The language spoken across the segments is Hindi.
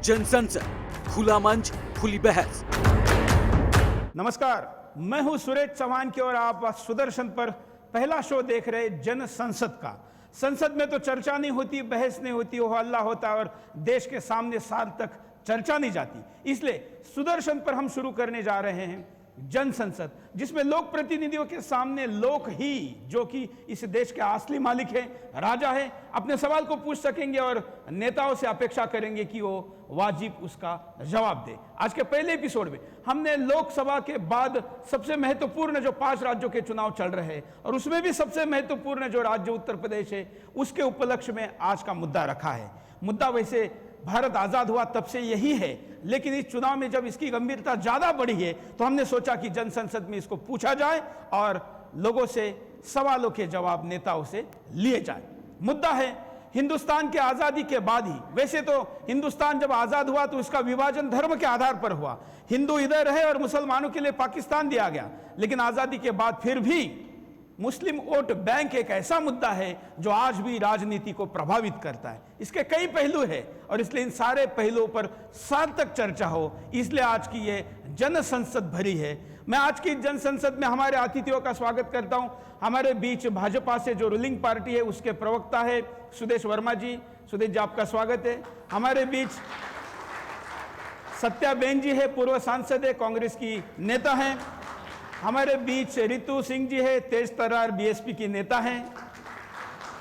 जनसंसद, खुला मंच, खुली बहस। नमस्कार, मैं हूं सुरेश चौहान की और आप सुदर्शन पर पहला शो देख रहे जन संसद का। संसद में तो चर्चा नहीं होती, बहस नहीं होती, वो हल्ला होता और देश के सामने साल तक चर्चा नहीं जाती। इसलिए सुदर्शन पर हम शुरू करने जा रहे हैं जन संसद, जिसमें लोक प्रतिनिधियों के सामने लोग ही, जो कि इस देश के असली मालिक है, राजा है, अपने सवाल को पूछ सकेंगे और नेताओं से अपेक्षा करेंगे कि वो वाजिब उसका जवाब दे। आज के पहले एपिसोड में हमने लोकसभा के बाद सबसे महत्वपूर्ण जो 5 राज्यों के चुनाव चल रहे हैं और उसमें भी सबसे महत्वपूर्ण जो राज्य उत्तर प्रदेश है, उसके उपलक्ष्य में आज का मुद्दा रखा है। मुद्दा वैसे भारत आजाद हुआ तब से यही है, लेकिन इस चुनाव में जब इसकी गंभीरता ज्यादा बढ़ी है तो हमने सोचा कि जन संसद में इसको पूछा जाए और लोगों से सवालों के जवाब नेताओं से लिए जाए। मुद्दा है हिंदुस्तान के आजादी के बाद ही, वैसे तो हिंदुस्तान जब आजाद हुआ तो इसका विभाजन धर्म के आधार पर हुआ, हिंदू इधर रहे और मुसलमानों के लिए पाकिस्तान दिया गया। लेकिन आजादी के बाद फिर भी मुस्लिम वोट बैंक एक ऐसा मुद्दा है जो आज भी राजनीति को प्रभावित करता है। इसके कई पहलू हैं और इसलिए इन सारे पहलुओं पर सार्थक चर्चा हो, इसलिए आज की ये जन संसद भरी है। मैं आज की जन संसद में हमारे अतिथियों का स्वागत करता हूं। हमारे बीच भाजपा से जो रूलिंग पार्टी है उसके प्रवक्ता है सुदेश वर्मा जी। सुदेश जी, आपका स्वागत है। हमारे बीच सत्याबेन जी है, पूर्व सांसद है, कांग्रेस की नेता हैं। हमारे बीच रितु सिंह जी है, तेज तर्रार बीएसपी की नेता हैं।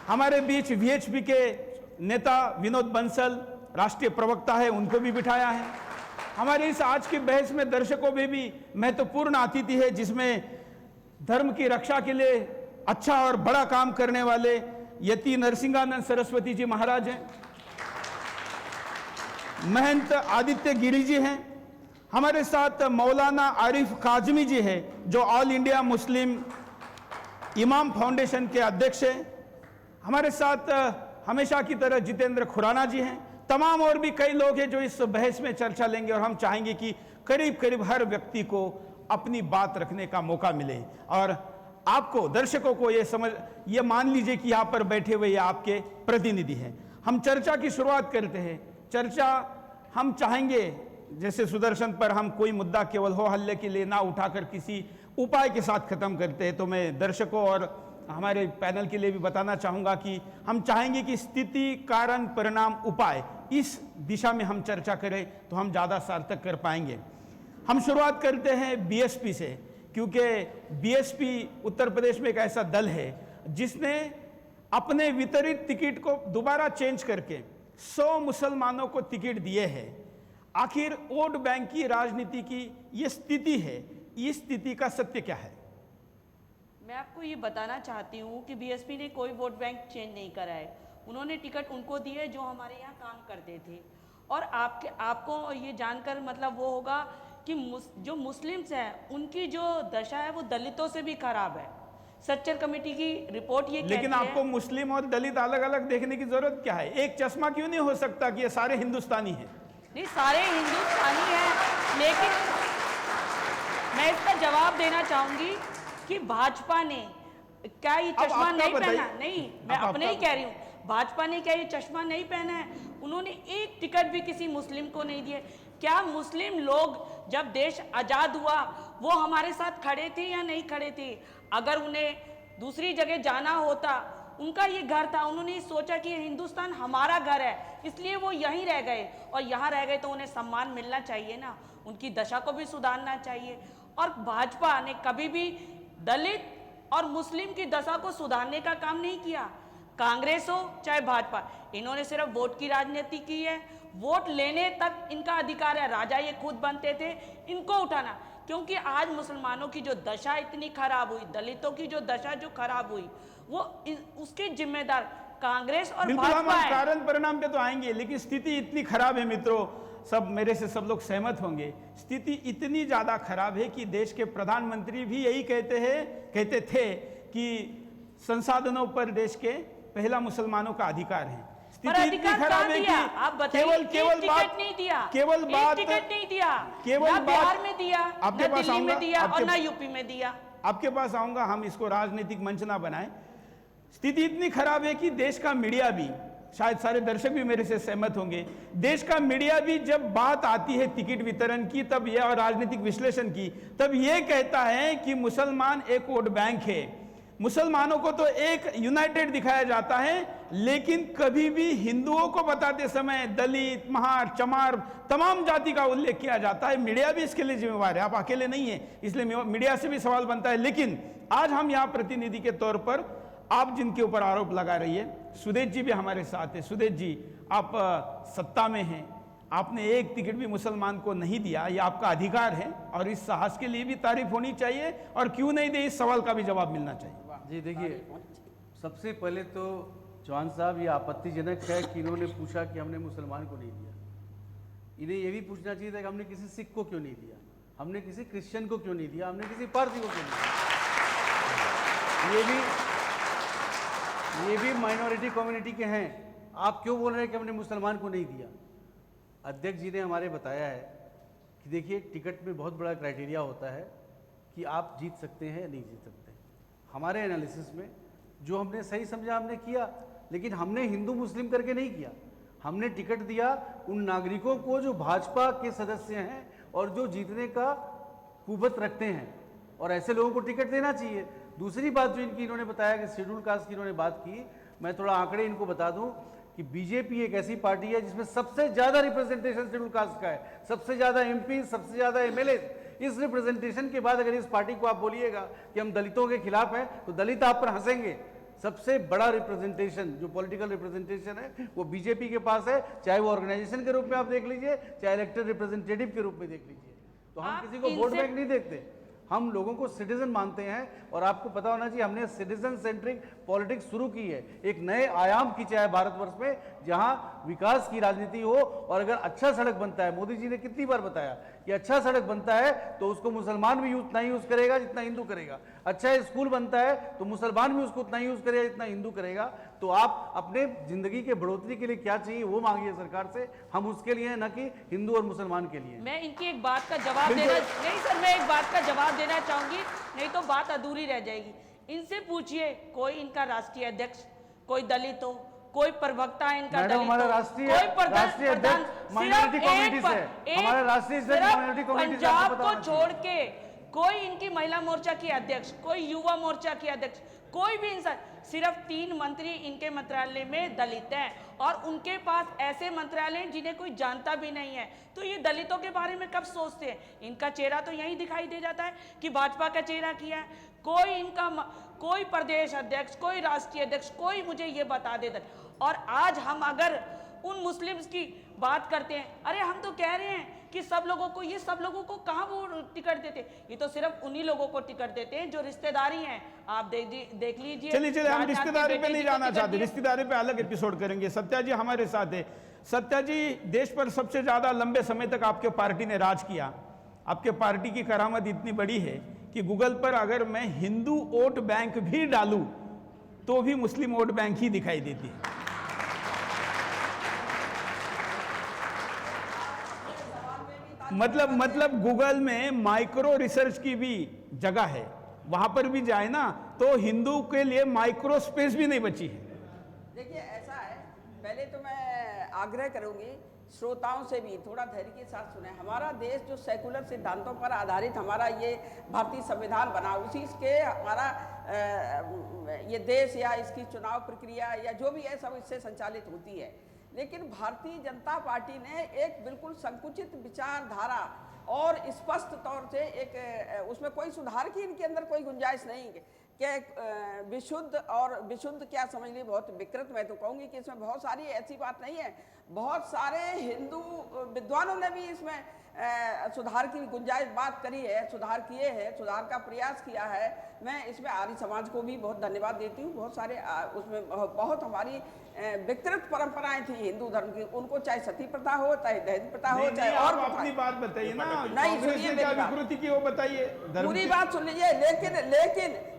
हमारे बीच वीएचपी के नेता विनोद बंसल राष्ट्रीय प्रवक्ता है, उनको भी बिठाया है। हमारे इस आज की बहस में दर्शकों में भी महत्वपूर्ण अतिथि है, जिसमें धर्म की रक्षा के लिए अच्छा और बड़ा काम करने वाले यति नरसिंहानंद सरस्वती जी महाराज हैं। महंत आदित्य गिरी जी हैं। हमारे साथ मौलाना आरिफ काजमी जी हैं, जो ऑल इंडिया मुस्लिम इमाम फाउंडेशन के अध्यक्ष हैं। हमारे साथ हमेशा की तरह जितेंद्र खुराना जी हैं। तमाम और भी कई लोग हैं जो इस बहस में चर्चा लेंगे और हम चाहेंगे कि करीब करीब हर व्यक्ति को अपनी बात रखने का मौका मिले और आपको, दर्शकों को ये मान लीजिए कि यहाँ पर बैठे हुए ये आपके प्रतिनिधि हैं। हम चर्चा की शुरुआत करते हैं। चर्चा हम चाहेंगे, जैसे सुदर्शन पर हम कोई मुद्दा केवल हो हल्ले के लिए ना उठाकर किसी उपाय के साथ खत्म करते हैं, तो मैं दर्शकों और हमारे पैनल के लिए भी बताना चाहूंगा कि हम चाहेंगे कि स्थिति, कारण, परिणाम, उपाय, इस दिशा में हम चर्चा करें तो हम ज्यादा सार्थक कर पाएंगे। हम शुरुआत करते हैं बीएसपी से, क्योंकि बीएसपी उत्तर प्रदेश में एक ऐसा दल है जिसने अपने वितरित टिकट को दोबारा चेंज करके 100 मुसलमानों को टिकट दिए हैं। आखिर वोट बैंक की राजनीति की ये स्थिति है, इस स्थिति का सत्य क्या है? मैं आपको ये बताना चाहती हूँ कि बीएसपी ने कोई वोट बैंक चेंज नहीं करा है। उन्होंने टिकट उनको दिए जो हमारे यहाँ काम करते थे। और आपको ये जानकर मतलब वो होगा कि जो मुस्लिम्स हैं उनकी जो दशा है वो दलितों से भी खराब है। सच्चर कमेटी की रिपोर्ट ये कहती है। लेकिन आपको मुस्लिम और दलित अलग अलग देखने की जरूरत क्या है? एक चश्मा क्यों नहीं हो सकता कि ये सारे हिंदुस्तानी हैं? नहीं, सारे हिंदुस्तानी हैं, लेकिन मैं इसका जवाब देना चाहूंगी कि भाजपा ने क्या ये चश्मा नहीं पहना? नहीं, मैं अपने ही कह रही हूँ, भाजपा ने क्या ये चश्मा नहीं पहना है? उन्होंने एक टिकट भी किसी मुस्लिम को नहीं दिए। क्या मुस्लिम लोग जब देश आजाद हुआ वो हमारे साथ खड़े थे या नहीं खड़े थे? अगर उन्हें दूसरी जगह जाना होता, उनका ये घर था, उन्होंने सोचा कि हिंदुस्तान हमारा घर है, इसलिए वो यहीं रह गए। और यहाँ रह गए तो उन्हें सम्मान मिलना चाहिए ना, उनकी दशा को भी सुधारना चाहिए। और भाजपा ने कभी भी दलित और मुस्लिम की दशा को सुधारने का काम नहीं किया। कांग्रेस हो चाहे भाजपा, इन्होंने सिर्फ वोट की राजनीति की है। वोट लेने तक इनका अधिकार है, राजा ये खुद बनते थे, इनको उठाना। क्योंकि आज मुसलमानों की जो दशा इतनी खराब हुई, दलितों की जो दशा जो खराब हुई, वो उसके जिम्मेदार कांग्रेस और भाजपा है। कारण परिणाम पे तो आएंगे, लेकिन स्थिति इतनी खराब है मित्रों, सब मेरे से सब लोग सहमत होंगे। स्थिति इतनी ज्यादा खराब है कि देश के प्रधानमंत्री भी यही कहते थे कि संसाधनों पर देश के पहला मुसलमानों का अधिकार है। स्थिति इतनी खराब है कि आप बताइए, केवल बात नहीं दिया, केवल बात टिकट नहीं दिया, केवल ना बिहार में दिया, आपके पास दिल्ली में दिया और ना यूपी में दिया। आपके पास आऊंगा, हम इसको राजनीतिक मंच ना बनाएं। स्थिति इतनी खराब है कि देश का मीडिया भी शायद सारे दर्शक भी मेरे से सहमत होंगे, देश का मीडिया भी जब बात आती है टिकट वितरण की तब यह, और राजनीतिक विश्लेषण की, तब यह कहता है कि मुसलमान एक वोट बैंक है। मुसलमानों को तो एक यूनाइटेड दिखाया जाता है, लेकिन कभी भी हिंदुओं को बताते समय दलित, महार, चमार, तमाम जाति का उल्लेख किया जाता है। मीडिया भी इसके लिए जिम्मेवार है, आप अकेले नहीं है, इसलिए मीडिया से भी सवाल बनता है। लेकिन आज हम यहाँ प्रतिनिधि के तौर पर आप जिनके ऊपर आरोप लगा रही है, सुदेश जी भी हमारे साथ है। सुदेश जी, आप सत्ता में हैं, आपने एक टिकट भी मुसलमान को नहीं दिया, ये आपका अधिकार है और इस साहस के लिए भी तारीफ होनी चाहिए, और क्यों नहीं दे इस सवाल का भी जवाब मिलना चाहिए। जी देखिए, सबसे पहले तो चौहान साहब ये आपत्तिजनक है कि इन्होंने पूछा कि हमने मुसलमान को नहीं दिया। इन्हें ये भी पूछना चाहिए था कि हमने किसी सिख को क्यों नहीं दिया, हमने किसी क्रिश्चियन को क्यों नहीं दिया, हमने किसी पारसी को क्यों नहीं दिया। ये भी माइनॉरिटी कम्युनिटी के हैं, आप क्यों बोल रहे हैं कि हमने मुसलमान को नहीं दिया। अध्यक्ष जी ने हमारे बताया है कि देखिए, टिकट में बहुत बड़ा क्राइटेरिया होता है कि आप जीत सकते हैं या नहीं जीत सकते। हमारे एनालिसिस में जो हमने सही समझा हमने किया, लेकिन हमने हिंदू मुस्लिम करके नहीं किया। हमने टिकट दिया उन नागरिकों को जो भाजपा के सदस्य हैं और जो जीतने का कुवत रखते हैं, और ऐसे लोगों को टिकट देना चाहिए। दूसरी बात जो इनकी इन्होंने बताया कि शेड्यूल कास्ट की इन्होंने बात की, मैं थोड़ा आंकड़े इनको बता दूं कि बीजेपी एक ऐसी पार्टी है जिसमें सबसे ज्यादा रिप्रेजेंटेशन शेड्यूल कास्ट का है, सबसे ज्यादा एमपी, सबसे ज्यादा एमएलए। इस रिप्रेजेंटेशन के बाद अगर इस पार्टी को आप बोलिएगा कि हम दलितों के खिलाफ हैं, तो दलित आप पर हंसेंगे। सबसे बड़ा रिप्रेजेंटेशन जो पॉलिटिकल रिप्रेजेंटेशन है वो बीजेपी के पास है, चाहे वो ऑर्गेनाइजेशन के रूप में आप देख लीजिए, चाहे इलेक्टेड रिप्रेजेंटेटिव के रूप में देख लीजिए। तो हम किसी को वोट बैंक नहीं देखते, हम लोगों को सिटीजन मानते हैं। और आपको पता होना चाहिए, हमने सिटीजन सेंट्रिक पॉलिटिक्स शुरू की है, एक नए आयाम खींचा है भारतवर्ष में, जहां विकास की राजनीति हो। और अगर अच्छा सड़क बनता है, मोदी जी ने कितनी बार बताया कि अच्छा सड़क बनता है तो उसको मुसलमान भी उतना ही यूज करेगा जितना हिंदू करेगा। अच्छा स्कूल बनता है तो मुसलमान भी उसको उतना ही यूज करेगा जितना हिंदू करेगा। तो आप अपने जिंदगी के बढ़ोतरी के लिए क्या चाहिए वो मांगिए सरकार से, हम उसके लिए हैं, न कि हिंदू और मुसलमान के लिए। मैं इनकी एक बात का जवाब देना नहीं सर, मैं एक बात का जवाब देना चाहूंगी, नहीं तो बात अधूरी रह जाएगी। इनसे पूछिए, कोई इनका राष्ट्रीय अध्यक्ष, कोई दलित हो, कोई प्रवक्ता है इनका दलित, हमारा राष्ट्रीय अध्यक्ष माइनॉरिटी कम्युनिटी से, हमारा राष्ट्रीय अध्यक्ष माइनॉरिटी कम्युनिटी से, पंजाब को छोड़ के कोई इनकी महिला मोर्चा की अध्यक्ष, कोई युवा मोर्चा की अध्यक्ष, कोई भी इंसान, सिर्फ 3 मंत्री इनके मंत्रालय में दलित हैं, और उनके पास ऐसे मंत्रालय हैं जिन्हें कोई जानता भी नहीं है। तो ये दलितों के बारे में कब सोचते हैं? इनका चेहरा तो यही दिखाई दे जाता है कि भाजपा का चेहरा किया है। कोई इनका कोई प्रदेश अध्यक्ष, कोई राष्ट्रीय अध्यक्ष, कोई मुझे ये बता दे। और आज हम अगर उन मुस्लिम्स की बात करते हैं, अरे हम तो कह रहे हैं कि सब लोगों को, ये सब लोगों को कहाँ वो टिकट देते, ये तो सिर्फ उन्हीं लोगों को टिकट देते हैं जो रिश्तेदारी हैं। आप देख लीजिए। चलिए हम रिश्तेदारी पे नहीं जाना चाहते, रिश्तेदारी पे अलग एपिसोड करेंगे। सत्या जी हमारे साथ है। सत्या जी, देश पर सबसे ज्यादा लंबे समय तक आपके पार्टी ने राज किया, आपके पार्टी की करामत इतनी बड़ी है कि गूगल पर अगर मैं हिंदू वोट बैंक भी डालूं तो भी मुस्लिम वोट बैंक ही दिखाई देती है। मतलब गूगल में माइक्रो रिसर्च की भी जगह है, वहां पर भी जाए ना तो हिंदू के लिए माइक्रो स्पेस भी नहीं बची है। देखिए ऐसा है, पहले तो मैं आग्रह करूंगी श्रोताओं से भी थोड़ा धैर्य के साथ सुने। हमारा देश जो सेकुलर सिद्धांतों पर आधारित हमारा ये भारतीय संविधान बना, उसी के हमारा ये देश या इसकी चुनाव प्रक्रिया या जो भी है सब इससे संचालित होती है। लेकिन भारतीय जनता पार्टी ने एक बिल्कुल संकुचित विचारधारा और स्पष्ट तौर से एक उसमें कोई सुधार की इनके अंदर कोई गुंजाइश नहीं कि विशुद्ध और विशुद्ध क्या समझ ली, बहुत विकृत। मैं तो कहूँगी कि इसमें बहुत सारी ऐसी बात नहीं है, बहुत सारे हिंदू विद्वानों ने भी इसमें सुधार की गुंजाइश बात करी है, सुधार किए हैं, सुधार का प्रयास किया है। मैं इसमें आर्य समाज को भी बहुत धन्यवाद देती हूँ। बहुत सारे उसमें बहुत हमारी विकृत परंपराएं थी हिंदू धर्म की, उनको चाहे सती प्रथा हो, चाहे दहेज प्रथा हो, चाहे और अपनी बात बताइए ना। नहीं सुनिए विकृति की वो बताइए, पूरी बात सुन लीजिए।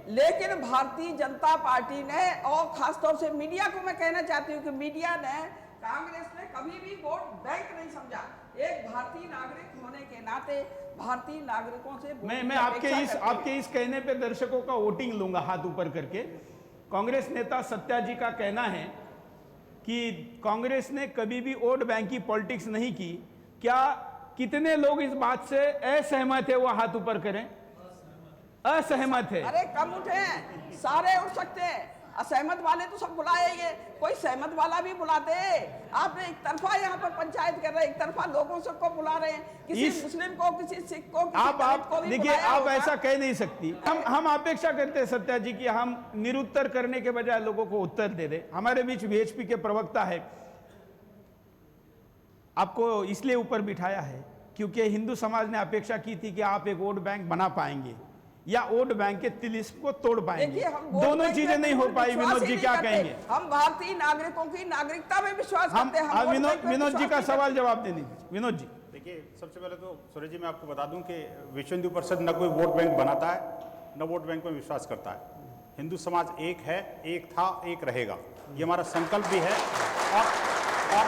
लेकिन भारतीय जनता पार्टी ने, और खासतौर से मीडिया को मैं कहना चाहती हूँ कि मीडिया ने, कांग्रेस ने कभी भी वोट बैंक नहीं समझा। एक भारतीय नागरिक होने के नाते भारतीय नागरिकों से मैं आपके इस कहने पे दर्शकों का वोटिंग लूंगा हाथ ऊपर करके। कांग्रेस नेता सत्या जी का कहना है कि कांग्रेस ने कभी भी वोट बैंक की पॉलिटिक्स नहीं की। क्या कितने लोग इस बात से असहमत है? वो हाथ ऊपर करें। असहमत है? अरे कम उठे हैं, सारे उठ सकते हैं। असहमत वाले तो सब बुलाएंगे, कोई सहमत वाला भी बुलाते। आपने एक तरफा यहाँ पर पंचायत कर रहे हैं, एक तरफा लोगों सबको बुला रहे हैं, किसी मुस्लिम को, किसी सिख को, किसी दलित को भी देखिए, बुलाया आप होगा। ऐसा कह नहीं सकती। हम अपेक्षा करते हैं सत्या जी कि हम निरुत्तर करने के बजाय लोगों को उत्तर दे दे। हमारे बीच वीएचपी के प्रवक्ता है, आपको इसलिए ऊपर बिठाया है क्योंकि हिंदू समाज ने अपेक्षा की थी कि आप एक वोट बैंक बना पाएंगे या वोट बैंक के तिलिस्म को तोड़ पाएंगे। देखिए, हम वोट दोनों बैंक चीजें पे नहीं हो पाई। विश्वास विनोद ही जी नहीं क्या करते। कहेंगे? हम भारतीय नागरिकों की नागरिकता में विश्वास हम करते हैं। वोट बैंक पे विनोद जी विश्वास का नहीं सवाल करते। जवाब दे दीजिए। विनोद जी। देखिए, सबसे पहले तो सूरज जी मैं आपको बता दूं कि विश्व हिंदू परिषद न कोई वोट बैंक बनाता है, न वोट बैंक में विश्वास करता है। हिंदू समाज एक है, एक था, एक रहेगा, ये हमारा संकल्प भी है। और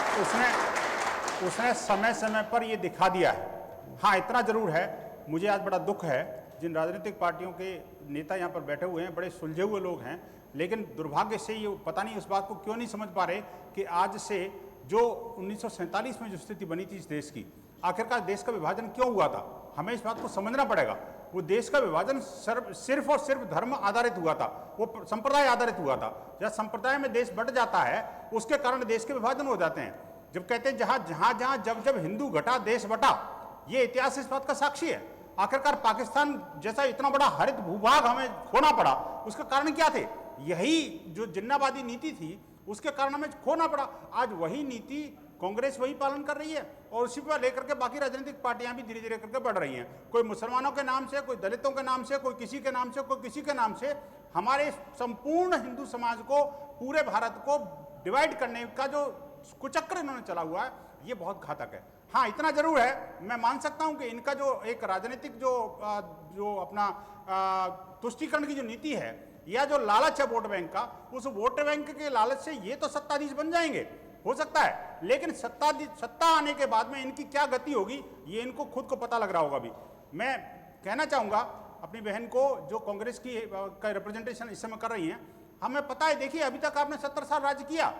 उसने समय समय पर ये दिखा दिया है। हाँ, इतना जरूर है, मुझे आज बड़ा दुख है, जिन राजनीतिक पार्टियों के नेता यहाँ पर बैठे हुए हैं बड़े सुलझे हुए लोग हैं, लेकिन दुर्भाग्य से ये पता नहीं उस बात को क्यों नहीं समझ पा रहे कि आज से जो 1947 में जो स्थिति बनी थी इस देश की, आखिरकार देश का विभाजन क्यों हुआ था, हमें इस बात को समझना पड़ेगा। वो देश का विभाजन सिर्फ और सिर्फ धर्म आधारित हुआ था, वो संप्रदाय आधारित हुआ था। जब संप्रदाय में देश बंट जाता है उसके कारण देश के विभाजन हो जाते हैं। जब कहते हैं जहां जब हिंदू घटा देश बटा, ये इतिहास इस बात का साक्षी है। आखिरकार पाकिस्तान जैसा इतना बड़ा हरित भूभाग हमें खोना पड़ा, उसके कारण क्या थे? यही जो जिन्नावादी नीति थी, उसके कारण हमें खोना पड़ा। आज वही नीति कांग्रेस वही पालन कर रही है और उसी पर लेकर के बाकी राजनीतिक पार्टियां भी धीरे धीरे करके बढ़ रही हैं। कोई मुसलमानों के नाम से, कोई दलितों के नाम से, कोई किसी के नाम से, कोई किसी के नाम से हमारे संपूर्ण हिंदू समाज को, पूरे भारत को डिवाइड करने का जो कुचक्र इन्होंने चला हुआ है, ये बहुत घातक है। हाँ, इतना जरूर है, मैं मान सकता हूं कि इनका जो एक राजनीतिक जो अपना तुष्टीकरण की जो नीति है या जो लालच है वोट बैंक का, उस वोट बैंक के लालच से ये तो सत्ताधीश बन जाएंगे, हो सकता है, लेकिन सत्ता आने के बाद में इनकी क्या गति होगी ये इनको खुद को पता लग रहा होगा। भी मैं कहना चाहूंगा अपनी बहन को जो कांग्रेस की का रिप्रेजेंटेशन इस समय कर रही हैं, हमें पता है, देखिए अभी तक आपने 70 साल राज्य किया,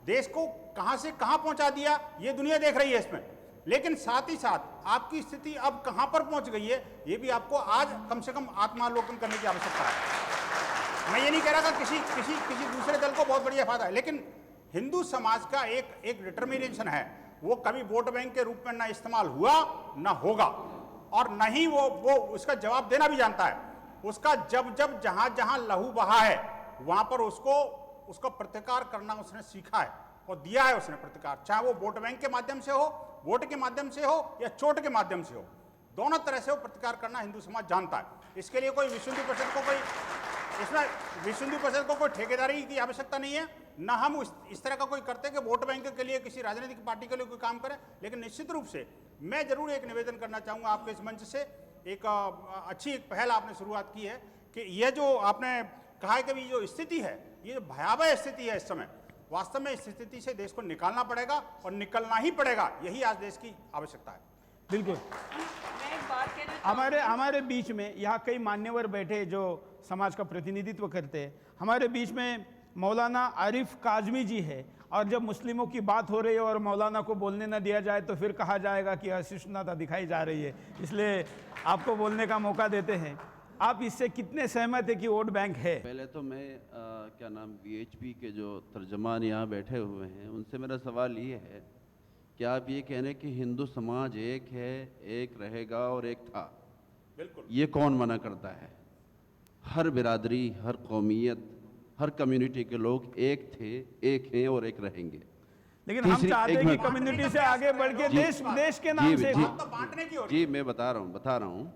देश को कहां से कहां पहुंचा दिया ये दुनिया देख रही है इसमें, लेकिन साथ ही साथ आपकी स्थिति अब कहां पर पहुंच गई है ये भी आपको आज कम से कम आत्मावलोकन करने की आवश्यकता है। मैं ये नहीं कह रहा कि किसी दूसरे दल को बहुत बढ़िया फायदा है, लेकिन हिंदू समाज का एक डिटर्मिनेशन है, वो कभी वोट बैंक के रूप में ना इस्तेमाल हुआ ना होगा, और न ही वो उसका जवाब देना भी जानता है। उसका जब जहां लहू बहा है वहां पर उसका प्रतिकार करना उसने सीखा है और दिया है उसने प्रतिकार, चाहे वो वोट बैंक के माध्यम से हो, वोट के माध्यम से हो या चोट के माध्यम से हो, दोनों तरह से वो प्रतिकार करना हिंदू समाज जानता है। इसके लिए कोई विश्व हिंदू परिषद को कोई ठेकेदारी की आवश्यकता नहीं है, ना हम इस तरह का कोई करते कि वोट बैंक के लिए किसी राजनीतिक पार्टी के लिए कोई काम करें। लेकिन निश्चित रूप से मैं जरूर एक निवेदन करना चाहूंगा आपके इस मंच से, एक अच्छी एक पहल आपने शुरुआत की है कि यह जो आपने कहा है कि जो स्थिति है, ये जो भयावह स्थिति है इस समय, वास्तव में इस स्थिति से देश को निकालना पड़ेगा और निकलना ही पड़ेगा, यही आज देश की आवश्यकता है। बिल्कुल। मैं एक बात कहना चाहूंगी। हमारे बीच में यहाँ कई मान्यवर बैठे जो समाज का प्रतिनिधित्व करते हैं। हमारे बीच में मौलाना आरिफ काजमी जी है, और जब मुस्लिमों की बात हो रही है और मौलाना को बोलने न दिया जाए तो फिर कहा जाएगा कि असहिष्णुता दिखाई जा रही है, इसलिए आपको बोलने का मौका देते हैं। आप इससे कितने सहमत है कि वोट बैंक है? पहले तो मैं क्या नाम वीएचपी के जो तर्जमान यहाँ बैठे हुए हैं उनसे मेरा सवाल ये है कि आप ये कह रहे हैं कि हिंदू समाज एक है, एक रहेगा और एक था, बिल्कुल, ये कौन मना करता है? हर बिरादरी, हर कौमियत, हर कम्युनिटी के लोग एक थे, एक हैं और एक रहेंगे। लेकिन हम चाहते हैं कि कम्युनिटी से आगे बढ़ के देश के नाम से तो बांटने की ओर। जी मैं बता रहा हूँ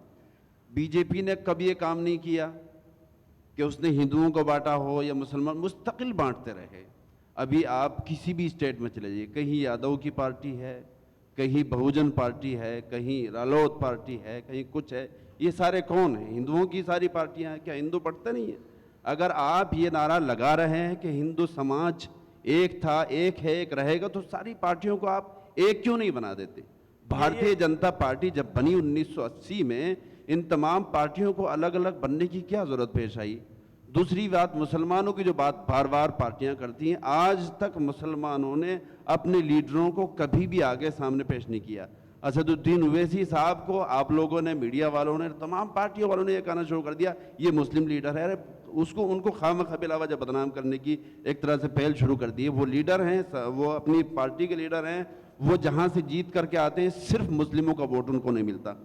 बीजेपी ने कभी ये काम नहीं किया कि उसने हिंदुओं को बांटा हो या मुसलमान, मुस्तकिल बांटते रहे। अभी आप किसी भी स्टेट में चले जाइए, कहीं यादव की पार्टी है, कहीं बहुजन पार्टी है, कहीं रालोद पार्टी है, कहीं कुछ है, ये सारे कौन हैं? हिंदुओं की सारी पार्टियां हैं। क्या हिंदू पढ़ते नहीं है? अगर आप ये नारा लगा रहे हैं कि हिंदू समाज एक था, एक है, एक रहेगा, तो सारी पार्टियों को आप एक क्यों नहीं बना देते? भारतीय जनता पार्टी जब बनी 1980 में, इन तमाम पार्टियों को अलग अलग बनने की क्या जरूरत पेश आई? दूसरी बात, मुसलमानों की जो बात बार बार पार्टियां करती हैं, आज तक मुसलमानों ने अपने लीडरों को कभी भी आगे सामने पेश नहीं किया। असदुद्दीन ओवैसी साहब को आप लोगों ने, मीडिया वालों ने, तमाम पार्टियों वालों ने यह कहना शुरू कर दिया ये मुस्लिम लीडर है। अरे उसको, उनको खामखा बिलावजह बदनाम करने की एक तरह से पहल शुरू कर दी है। वो लीडर हैं, वो अपनी पार्टी के लीडर हैं, वो जहां से जीत करके आते हैं सिर्फ मुस्लिमों का वोट उनको नहीं मिलता।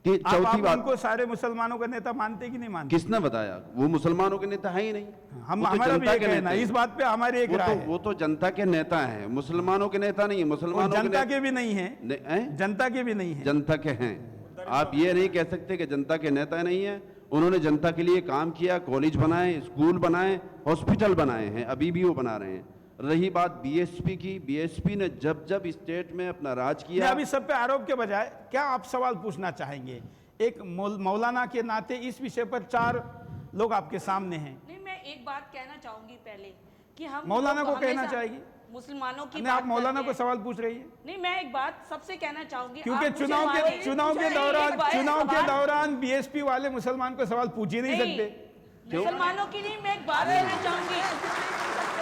चौथी बात, उनको सारे मुसलमानों का नेता मानते कि नहीं मानते? किसने बताया? वो मुसलमानों के नेता है ही नहीं। हम, वो तो हमारा भी जनता ये के कहना नेता है, हैं। इस बात पे हमारी एक राय है। वो तो जनता के नेता हैं, मुसलमानों के नेता नहीं है। मुसलमानों जनता के भी नहीं है, हैं? जनता के भी नहीं है। जनता के हैं। आप ये नहीं कह सकते कि जनता के नेता नहीं है। उन्होंने जनता के लिए काम किया, कॉलेज बनाए, स्कूल बनाए, हॉस्पिटल बनाए हैं, अभी भी वो बना रहे हैं। रही बात बीएसपी की, बीएसपी ने जब जब स्टेट में अपना राज किया, अभी सब पे आरोप के बजाय क्या आप सवाल पूछना चाहेंगे? एक मौलाना के नाते इस विषय पर 4 लोग आपके सामने हैं। नहीं, मैं एक बात कहना चाहूंगी पहले कि हम मौलाना लोग को कहना हमेशा चाहेगी? मुसलमानों की नहीं, आप बात मौलाना करते को हैं। सवाल पूछ रही है? नहीं, मैं एक बात सबसे कहना चाहूंगी, क्योंकि आप मुझे चुनाव मानिए- के एक बात- दौरान बीएसपी वाले मुसलमान को सवाल पूछ ही नहीं सकते। मुसलमानों की नहीं, मैं एक बात कहना चाहूंगी,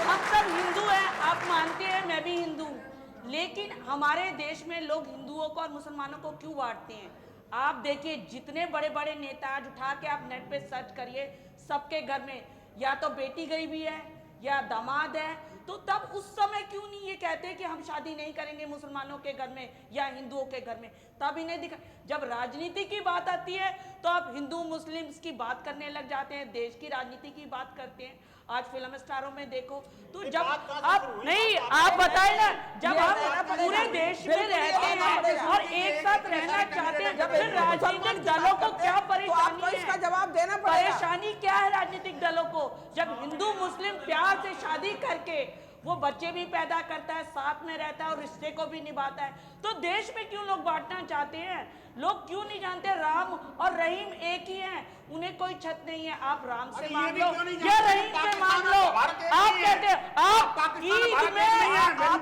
हम सब हिंदू हैं, आप मानते हैं, मैं भी हिंदू हूं, लेकिन हमारे देश में लोग हिंदुओं को और मुसलमानों को क्यों बांटते हैं? आप देखिए, जितने बड़े बड़े नेता आज उठा के आप नेट पे सर्च करिए, सबके घर में या तो बेटी गई भी है या दामाद है, तो तब उस समय क्यों नहीं ये कहते कि हम शादी नहीं करेंगे मुसलमानों के घर में या हिंदुओं के घर में? तब इन्हें दिखा, जब राजनीति की बात आती है तो आप हिंदू मुस्लिम्स की बात करने लग जाते हैं, देश की राजनीति की बात करते हैं। आज फिल्म स्टारों में देखो तो जब आप नहीं, आप बताए ना, जब हम पूरे देश में रहते हैं और एक साथ रहना चाहते हैं, फिर राजनीतिक दलों को क्या परेशानी है? इसका जवाब देना पड़ेगा। परेशानी क्या है राजनीतिक दलों को? जब हिंदू मुस्लिम प्यार से शादी करके वो बच्चे भी पैदा करता है, साथ में रहता है और रिश्ते को भी निभाता है, तो देश में क्यों लोग बांटना चाहते हैं? लोग क्यों नहीं जानते राम और रहीम एक ही हैं, उन्हें कोई छत नहीं है। आप राम से मांग लो या रहीम से मांग लो। आप कहते हैं आप ईद में,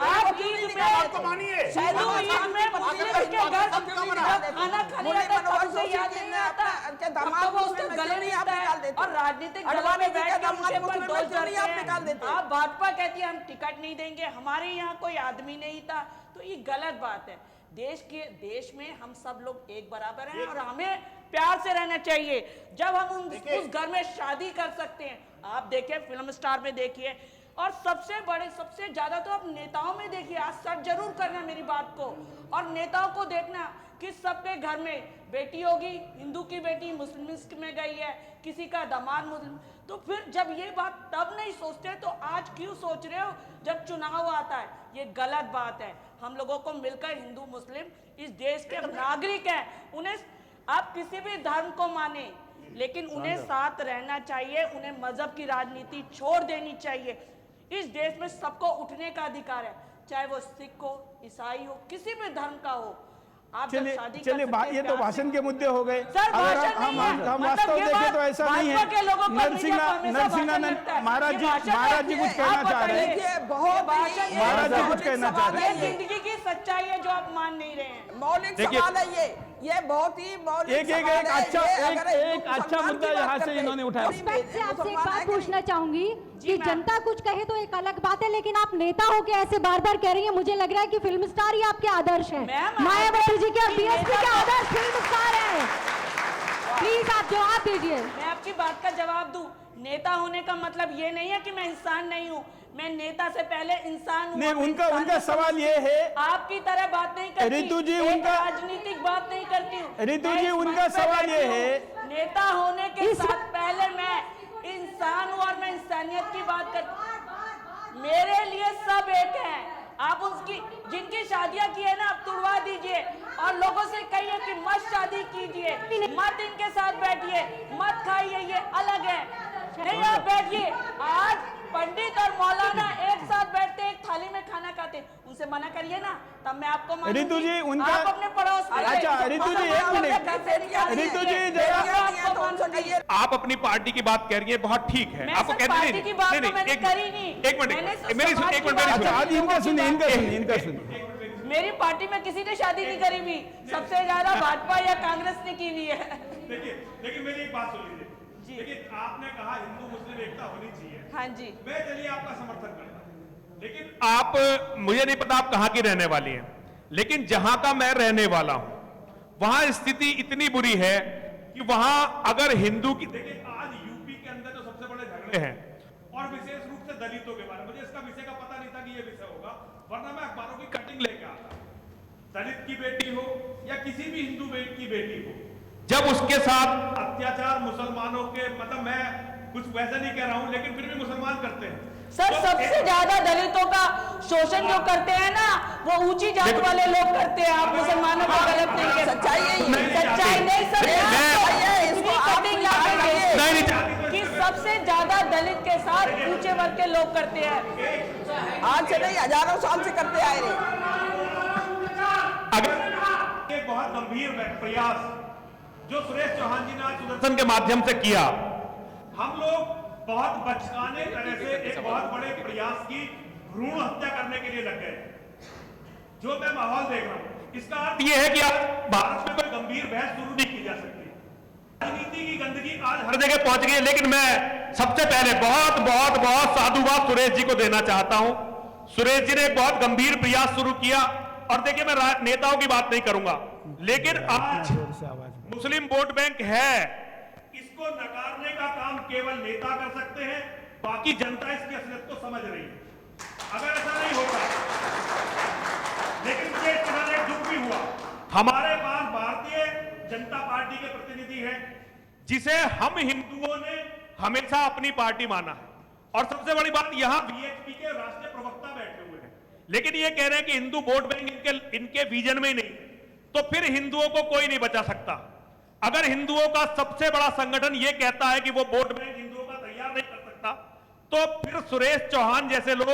आप ईद में हिंदू ईद में मुस्लिम के घर खाना खाने जाता है, तब उसे याद नहीं आता, तब वो उसको गले नहीं आता है और राजनीतिक दलों में बैठ के उनके ऊपर दोष डालते हैं। आप भाजपा कहती है हम टिकट नहीं देंगे, हमारे यहाँ कोई आदमी नहीं था, तो ये गलत बात है। देश में हम सब लोग एक बराबर हैं और हमें प्यार से रहना चाहिए। जब हम उस घर में शादी कर सकते हैं, आप देखिए फिल्म स्टार में देखिए, और सबसे बड़े सबसे ज्यादा तो आप नेताओं में देखिए। आज सच जरूर करना मेरी बात को, और नेताओं को देखना कि सबके घर में बेटी होगी, हिंदू की बेटी मुस्लिम में गई है, किसी का दामाद मुस्लिम, तो फिर जब ये बात तब नहीं सोचते तो आज क्यों सोच रहे हो जब चुनाव आता है? ये गलत बात है। हम लोगों को मिलकर, हिंदू मुस्लिम इस देश के नागरिक हैं, उन्हें आप किसी भी धर्म को माने, लेकिन उन्हें साथ रहना चाहिए, उन्हें मजहब की राजनीति छोड़ देनी चाहिए। इस देश में सबको उठने का अधिकार है, चाहे वो सिख हो, ईसाई हो, किसी भी धर्म का हो। आप जब शादी चलिए ये तो भाषण के मुद्दे हो गए। सर, अगर भाषण नहीं है। हम मतलब वास्तव ये देखें बात तो ऐसा नहीं भाजपा के लोगों है। को मीडिया को हमेशा नरसिंहानंद भाषण महाराज लगता है। जी कुछ कहना चाह रहे हैं। देखिए, बहुत भाषण है। महाराज जी कुछ कहना चाह रहे ये हैं। जिंदगी की सच्चाई है जो आप मान नहीं रहे हैं। मौलिक सवाल है ये बहुत ही मौलिक एक अच्छा मुद्दा यहाँ से इन्होंने उठाया। रिस्पेक्ट से आपसे एक बात पूछना चाहूंगी कि मैम। जनता कुछ कहे तो एक अलग बात है, लेकिन आप नेता होके ऐसे बार बार कह रही हैं, मुझे लग रहा है कि फिल्म स्टार ही आपके आदर्श हैं। मैम, मायावती जी के और आपकी बीएसपी नेता के तो- आदर्श फिल्म स्टार हैं। प्लीज आप जवाब दीजिए। मैं आपकी बात का जवाब दूं, नेता होने का मतलब ये नहीं है कि मैं इंसान नहीं हूँ, मैं नेता से पहले इंसान हूँ। नहीं, मैं उनका इंसानियत सवाल ये है, आपकी तरह बात नहीं करती, रितु जी, एक उनका- राजनीतिक बात नहीं करती हूँ। रितु मैं जी, इस उनका मंच पे सवाल ये बैठी हूँ। है- नेता होने के इस- साथ पहले मैं इंसान हूँ और मैं इंसानियत की बात करती। मेरे लिए सब एक है। आप उसकी जिनकी शादियां की है ना, आप तुड़वा दीजिए और लोगों से कहिए कि मत शादी कीजिए, मत इनके साथ बैठिए, मत खाइए, ये अलग है। नहीं, आप बैठिए। आज पंडित और मौलाना एक साथ बैठते, एक थाली में खाना खाते, उनसे मना करिए ना, तब मैं आपको मानूंगी। रितु जी, उनका- आप अपने पड़ोस में अच्छा, रितु जी, एक मिनट। रितु जी, आप अपनी पार्टी की बात कह रही है, बहुत ठीक है। मैं आपको सिर्फ कहते पार्टी की बात तो मैंने करी नहीं। एक मिनट मैंने सिर्फ मेरी समाज एक की मिनट बात अच्छा, आज करी। इनका सुनिए। मेरी पार्टी में किसी ने शादी नहीं करी हुई, सबसे ज्यादा भाजपा या कांग्रेस ने की हुई है। लेकिन मेरी एक बात सुन लीजिए, लेकिन आपने कहा हिंदू मुस्लिम एकता होनी चाहिए। हाँ जी। मैं चलिए आपका समर्थन करता हूं, लेकिन आप, मुझे नहीं पता आप कहां की रहने वाली हैं, लेकिन जहां का मैं रहने वाला हूं वहां स्थिति इतनी बुरी है कि वहां अगर हिंदू की, देखिए आज यूपी के अंदर जो सबसे बड़े झगड़े हैं और विशेष रूप से दलितों के बारे में, मुझे इसका विषय का पता नहीं था कि ये विषय होगा, वरना मैं अखबारों की कटिंग लेके आता। दलित की बेटी हो या किसी भी हिंदू की बेटी हो, जब उसके साथ अत्याचार मुसलमानों के, मतलब मैं कुछ वैसा नहीं कह रहा हूं, लेकिन फिर भी मुसलमान करते हैं। सर तो सबसे ज्यादा दलितों का शोषण जो करते हैं ना, वो ऊंची जात वाले लोग करते हैं। आप मुसलमानों को गलत नहीं कह, सच्चाई यही है। सच्चाई नहीं सर, इसको कटिंग नहीं कि सबसे ज्यादा दलित के साथ ऊंचे वर्ग के लोग करते हैं। आज से नहीं, हजारों साल से करते आए रहे। अगर एक बहुत गंभीर प्रयास जो सुरेश चौहान जी ने आज सुदर्शन के माध्यम से किया, हम लोग बहुत बचकाने तरह से एक बहुत बड़े प्रयास की भ्रूण हत्या करने के लिए लग गए। जो मैं माहौल देख रहा हूं, इसका अर्थ यह है कि आज भारत में कोई गंभीर बहस शुरू नहीं की जा सकती। राजनीति की गंदगी आज हर जगह पहुंच गई है। लेकिन मैं सबसे पहले बहुत बहुत बहुत साधुवाद सुरेश जी को देना चाहता हूं। सुरेश जी ने एक बहुत गंभीर प्रयास शुरू किया, और देखिए मैं नेताओं की बात नहीं करूंगा, लेकिन आज मुस्लिम वोट बैंक है, इसको नकारने का काम केवल नेता कर सकते हैं, बाकी जनता इसकी असलियत को समझ रही है। अगर ऐसा नहीं होता, लेकिन मुझे इस तरह एक दुख भी हुआ, हमारे पास भारतीय जनता पार्टी के प्रतिनिधि हैं जिसे हम हिंदुओं ने हमेशा अपनी पार्टी माना है, और सबसे बड़ी बात, यहां वीएचपी के राष्ट्रीय प्रवक्ता बैठे हुए हैं, लेकिन ये कह रहे हैं कि हिंदू वोट बैंक इनके विजन में ही नहीं, तो फिर हिंदुओं को कोई नहीं बचा सकता। अगर हिंदुओं का सबसे बड़ा संगठन यह कहता है कि वो वोट बैंक हिंदुओं का तैयार नहीं कर सकता, तो फिर सुरेश चौहान जैसे लोग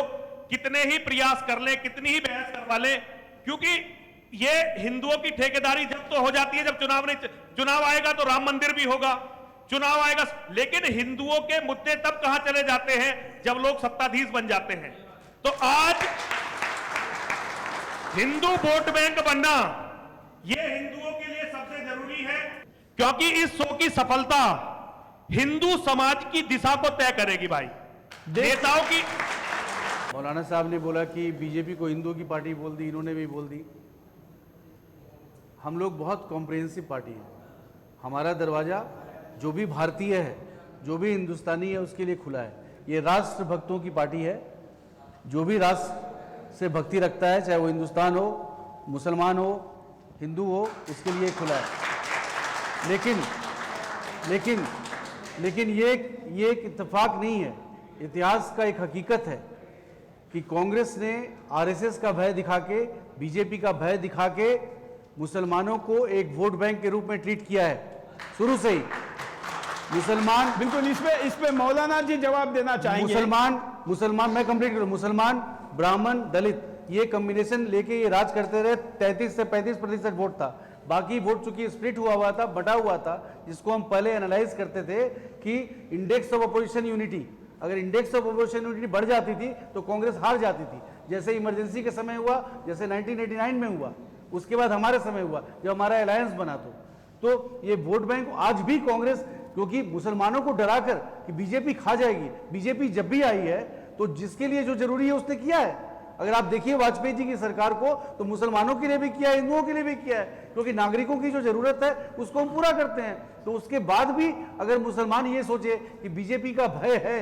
कितने ही प्रयास कर ले, कितनी ही बहस करवा ले, क्योंकि ये हिंदुओं की ठेकेदारी जब तो हो जाती है जब चुनाव आएगा तो राम मंदिर भी होगा, चुनाव आएगा, लेकिन हिंदुओं के मुद्दे तब कहां चले जाते हैं जब लोग सत्ताधीश बन जाते हैं। तो आज हिंदू वोट बैंक बनना यह हिंदुओं के लिए सबसे जरूरी है, क्योंकि इस शो की सफलता हिंदू समाज की दिशा को तय करेगी। भाई नेताओं की, मौलाना साहब ने बोला कि बीजेपी को हिंदुओं की पार्टी बोल दी, इन्होंने भी बोल दी। हम लोग बहुत कॉम्प्रिहेंसिव पार्टी है। हमारा दरवाज़ा जो भी भारतीय है, जो भी हिंदुस्तानी है, उसके लिए खुला है। ये राष्ट्र भक्तों की पार्टी है। जो भी राष्ट्र से भक्ति रखता है, चाहे वो हिंदुस्तान हो, मुसलमान हो, हिंदू हो, उसके लिए खुला है। लेकिन ये एक इत्तेफाक नहीं है, इतिहास का एक हकीकत है कि कांग्रेस ने आरएसएस का भय दिखा के, बीजेपी का भय दिखा के मुसलमानों को एक वोट बैंक के रूप में ट्रीट किया है शुरू से ही। मुसलमान, बिल्कुल, इस पे मौलाना जी जवाब देना चाहेंगे। मुसलमान मैं कंप्लीट करूं, मुसलमान, ब्राह्मण, दलित, ये कॉम्बिनेशन लेके ये राज करते रहे। 33 से 35% वोट था, बाकी वोट चूंकि स्प्लिट हुआ था, बटा हुआ था, जिसको हम पहले एनालाइज करते थे कि इंडेक्स ऑफ अपोजिशन यूनिटी, अगर इंडेक्स ऑफ अपोजिशन यूनिटी बढ़ जाती थी तो कांग्रेस हार जाती थी। जैसे इमरजेंसी के समय हुआ, जैसे 1989 में हुआ, उसके बाद हमारे समय हुआ जब हमारा अलायंस बना। तो ये वोट बैंक आज भी कांग्रेस, क्योंकि मुसलमानों को डराकर कि बीजेपी खा जाएगी, बीजेपी जब भी आई है तो जिसके लिए जो जरूरी है उसने किया है। अगर आप देखिए वाजपेयी जी की सरकार को, तो मुसलमानों के लिए भी किया है, हिंदुओं के लिए भी किया है, क्योंकि नागरिकों की जो जरूरत है उसको हम पूरा करते हैं। तो उसके बाद भी अगर मुसलमान ये सोचे कि बीजेपी का भय है,